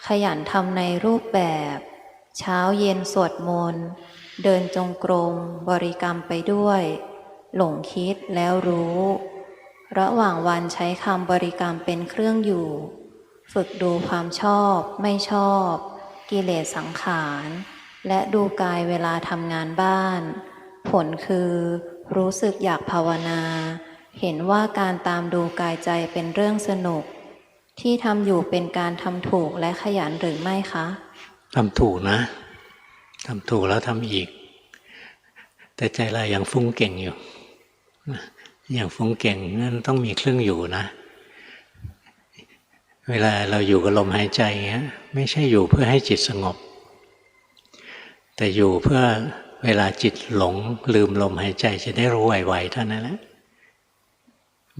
ขยันทำในรูปแบบเช้าเย็นสวดมนต์เดินจงกรมบริกรรมไปด้วยหลงคิดแล้วรู้ระหว่างวันใช้คำบริกรรมเป็นเครื่องอยู่ฝึกดูความชอบไม่ชอบกิเลสสังขารและดูกายเวลาทำงานบ้านผลคือรู้สึกอยากภาวนาเห็นว่าการตามดูกายใจเป็นเรื่องสนุกที่ทำอยู่เป็นการทำถูกและขยันหรือไม่คะทำถูกนะทำถูกแล้วทำอีกแต่ใจเรายังฟุ้งเก่งอยู่อย่างฟุ้งเก่งนั่นต้องมีเครื่องอยู่นะเวลาเราอยู่กับลมหายใจเงี้ยไม่ใช่อยู่เพื่อให้จิตสงบแต่อยู่เพื่อเวลาจิตหลงลืมลมหายใจจะได้รู้ไวๆเท่านั้นแหละ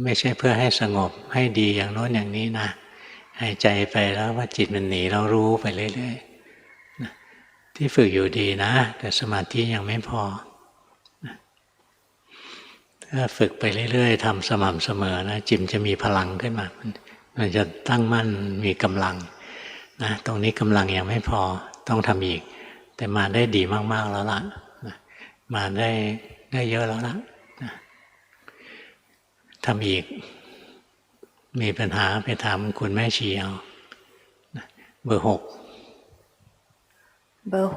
ไม่ใช่เพื่อให้สงบให้ดีอย่างโน้นอย่างนี้นะหายใจไปแล้วว่าจิตมันหนีเรารู้ไปเรื่อยๆที่ฝึกอยู่ดีนะแต่สมาธิยังไม่พอถ้าฝึกไปเรื่อยๆทำสม่ำเสมอนะจิตจะมีพลังขึ้นมามันจะตั้งมั่นมีกำลังนะตรงนี้กำลังยังไม่พอต้องทำอีกแต่มาได้ดีมากๆแล้วล่ะมาได้เยอะแล้วล่ะทำอีกมีปัญหาไปถามคุณแม่ชีเอาเบอร์ 6เบอร์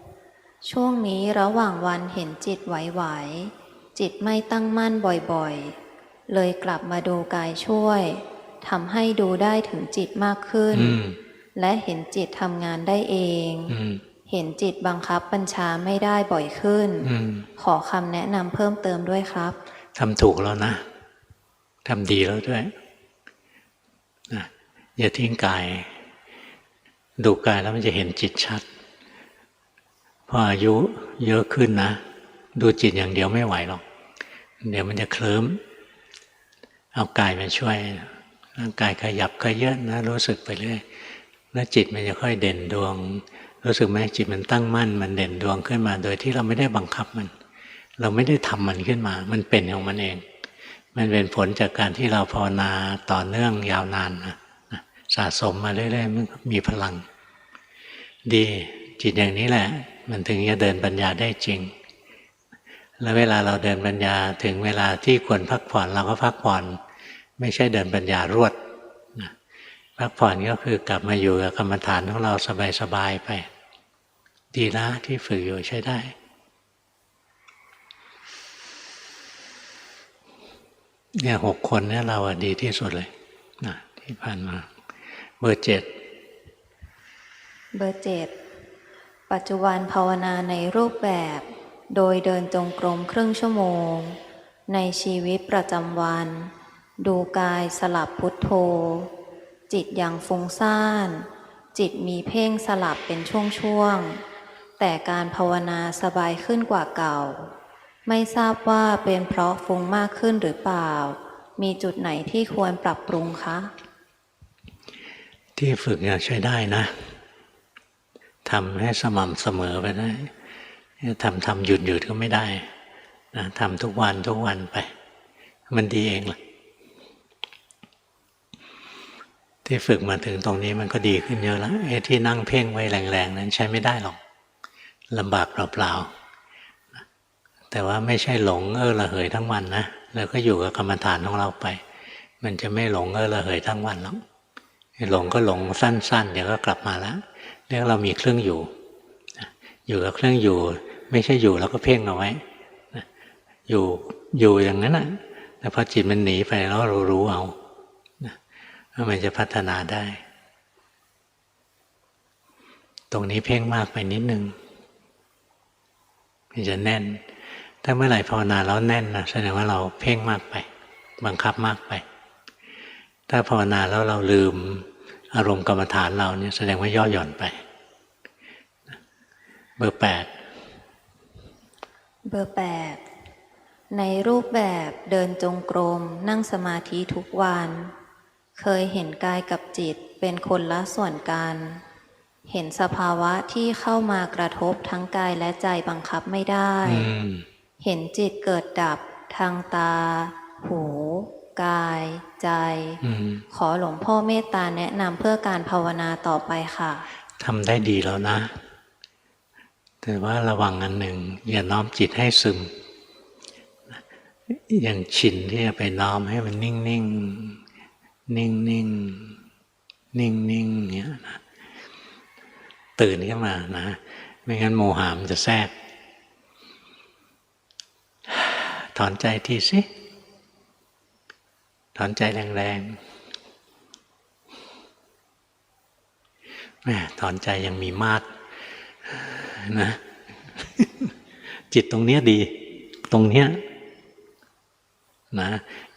6ช่วงนี้ระหว่างวันเห็นจิตไหวๆจิตไม่ตั้งมั่นบ่อยๆเลยกลับมาดูกายช่วยทำให้ดูได้ถึงจิตมากขึ้นและเห็นจิตทำงานได้เองเห็นจิตบังคับบัญชาไม่ได้บ่อยขึ้นขอคำแนะนำเพิ่มเติมด้วยครับทำถูกแล้วนะทำดีแล้วด้วยนะอย่าทิ้งกายดูกายแล้วมันจะเห็นจิตชัดพออายุเยอะขึ้นนะดูจิตอย่างเดียวไม่ไหวหรอกเดี๋ยวมันจะเคลิ้มเอากายมาช่วยร่างกายขยับขยื่นนะรู้สึกไปเรื่อยแล้วจิตมันจะค่อยเด่นดวงรู้สึกไหมจิตมันตั้งมั่นมันเด่นดวงขึ้นมาโดยที่เราไม่ได้บังคับมันเราไม่ได้ทำมันขึ้นมามันเป็นของมันเองมันเป็นผลจากการที่เราภาวนาต่อเนื่องยาวนานนะ สะสมมาเรื่อยๆมันมีพลังดีจิตอย่างนี้แหละมันถึงจะเดินปัญญาได้จริงแล้วเวลาเราเดินปัญญาถึงเวลาที่ควรพักผ่อนเราก็พักผ่อนไม่ใช่เดินปัญญารวดพักผ่อนก็คือกลับมาอยู่กับกรรมฐานของเราสบายๆไปดีนะที่ฝึกอยู่ใช้ได้เนี่ย6 คนเนี่ยเราดีที่สุดเลยนะที่ผ่านมาเบอร์ 7เบอร์ 7ปัจจุบันภาวนาในรูปแบบโดยเดินจงกรมครึ่งชั่วโมงในชีวิตประจำวันดูกายสลับพุทโธจิตยังฟุ้งซ่านจิตมีเพ่งสลับเป็นช่วงๆแต่การภาวนาสบายขึ้นกว่าเก่าไม่ทราบว่าเป็นเพราะฟุ้งมากขึ้นหรือเปล่ามีจุดไหนที่ควรปรับปรุงคะที่ฝึกเนี่ยใช้ได้นะทำให้สม่ำเสมอไปได้ทำหยุดก็ไม่ได้นะทำทุกวันไปมันดีเองแหละที่ฝึกมาถึงตรงนี้มันก็ดีขึ้นเยอะแล้วไอ้ที่นั่งเพ่งไว้แรงๆนั้นใช้ไม่ได้หรอกลำบากเปล่าๆแต่ว่าไม่ใช่หลงระเหยทั้งวันนะแล้วก็อยู่กับกรรมฐานของเราไปมันจะไม่หลงระเหยทั้งวันหรอกหลงก็หลงสั้นๆเดี๋ยวก็กลับมาแล้วเรียกเรามีเครื่องอยู่กับเครื่องอยู่ไม่ใช่อยู่แล้วก็เพ่งเอาไว้อยู่อย่างนั้นนะแต่พอจิตมันหนีไปแล้วเรารู้เอาว่ามันจะพัฒนาได้ตรงนี้เพ่งมากไปนิดนึงมันจะแน่นถ้าเมื่อไหร่ภาวนาแล้วแน่นนะแสดงว่าเราเพ่งมากไปบังคับมากไปถ้าภาวนาแล้วเราลืมอารมณ์กรรมฐานเราเนี่ยแสดงว่าย่อหย่อนไปเบอร์ 8เบอร์ 8ในรูปแบบเดินจงกรมนั่งสมาธิทุกวันเคยเห็นกายกับจิตเป็นคนละส่วนกันเห็นสภาวะที่เข้ามากระทบทั้งกายและใจบังคับไม่ได้เห็นจิตเกิดดับทางตาหูกายใจขอหลวงพ่อเมตตาแนะนำเพื่อการภาวนาต่อไปค่ะทำได้ดีแล้วนะแต่ว่าระวังอันหนึ่งอย่าน้อมจิตให้ซึมอย่างชินที่จะไปน้อมให้มันนิ่งเงี้ยนะตื่นขึ้นมานะไม่งั้นโมหะมันจะแทรกถอนใจทีสิถอนใจแรงๆแม่ถอนใจยังมีมาดนะจิตตรงเนี้ยดีตรงเนี้ยนะ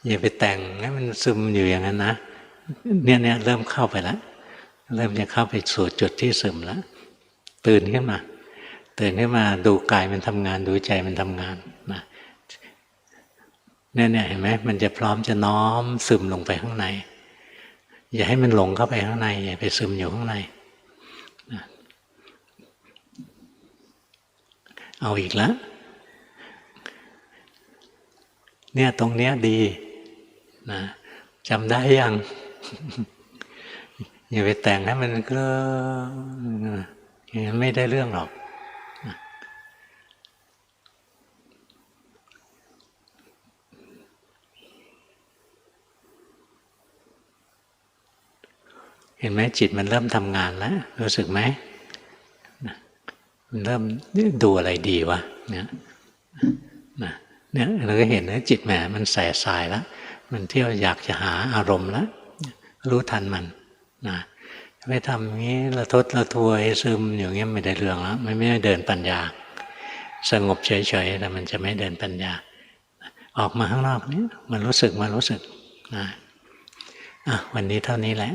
อย่าไปแต่งให้มันซึมอยู่อย่างนั้นนะเนี่ยเริ่มเข้าไปแล้วเริ่มจะเข้าไปสู่จุดที่ซึมแล้วตื่นขึ้นมาดูกายมันทำงานดูใจมันทำงานนะเนี่ยเห็นไหมมันจะพร้อมจะน้อมซึมลงไปข้างในอย่าให้มันหลงเข้าไปข้างในอย่าไปซึมอยู่ข้างในเอาอีกแล้วเนี่ยตรงเนี้ยดีนะจำได้ยังอย่าไปแต่งให้มันก็อย่างนั้นไม่ได้เรื่องหรอกเห็นไหมจิตมันเริ่มทำงานแล้วรู้สึกไหมมันเริ่มดูอะไรดีวะเนี่ยเราก็เห็นนะจิตแหมมันแสสายแล้วมันเที่ยวอยากจะหาอารมณ์แล้วรู้ทันมันนะไม่ทำอย่างนี้ละทดละทวยซึมอย่างนี้ไม่ได้เรื่องแล้วไม่ได้เดินปัญญาสงบเฉยๆแต่มันจะไม่เดินปัญญาออกมาข้างนอกนี้มันรู้สึกนะวันนี้เท่านี้แหละ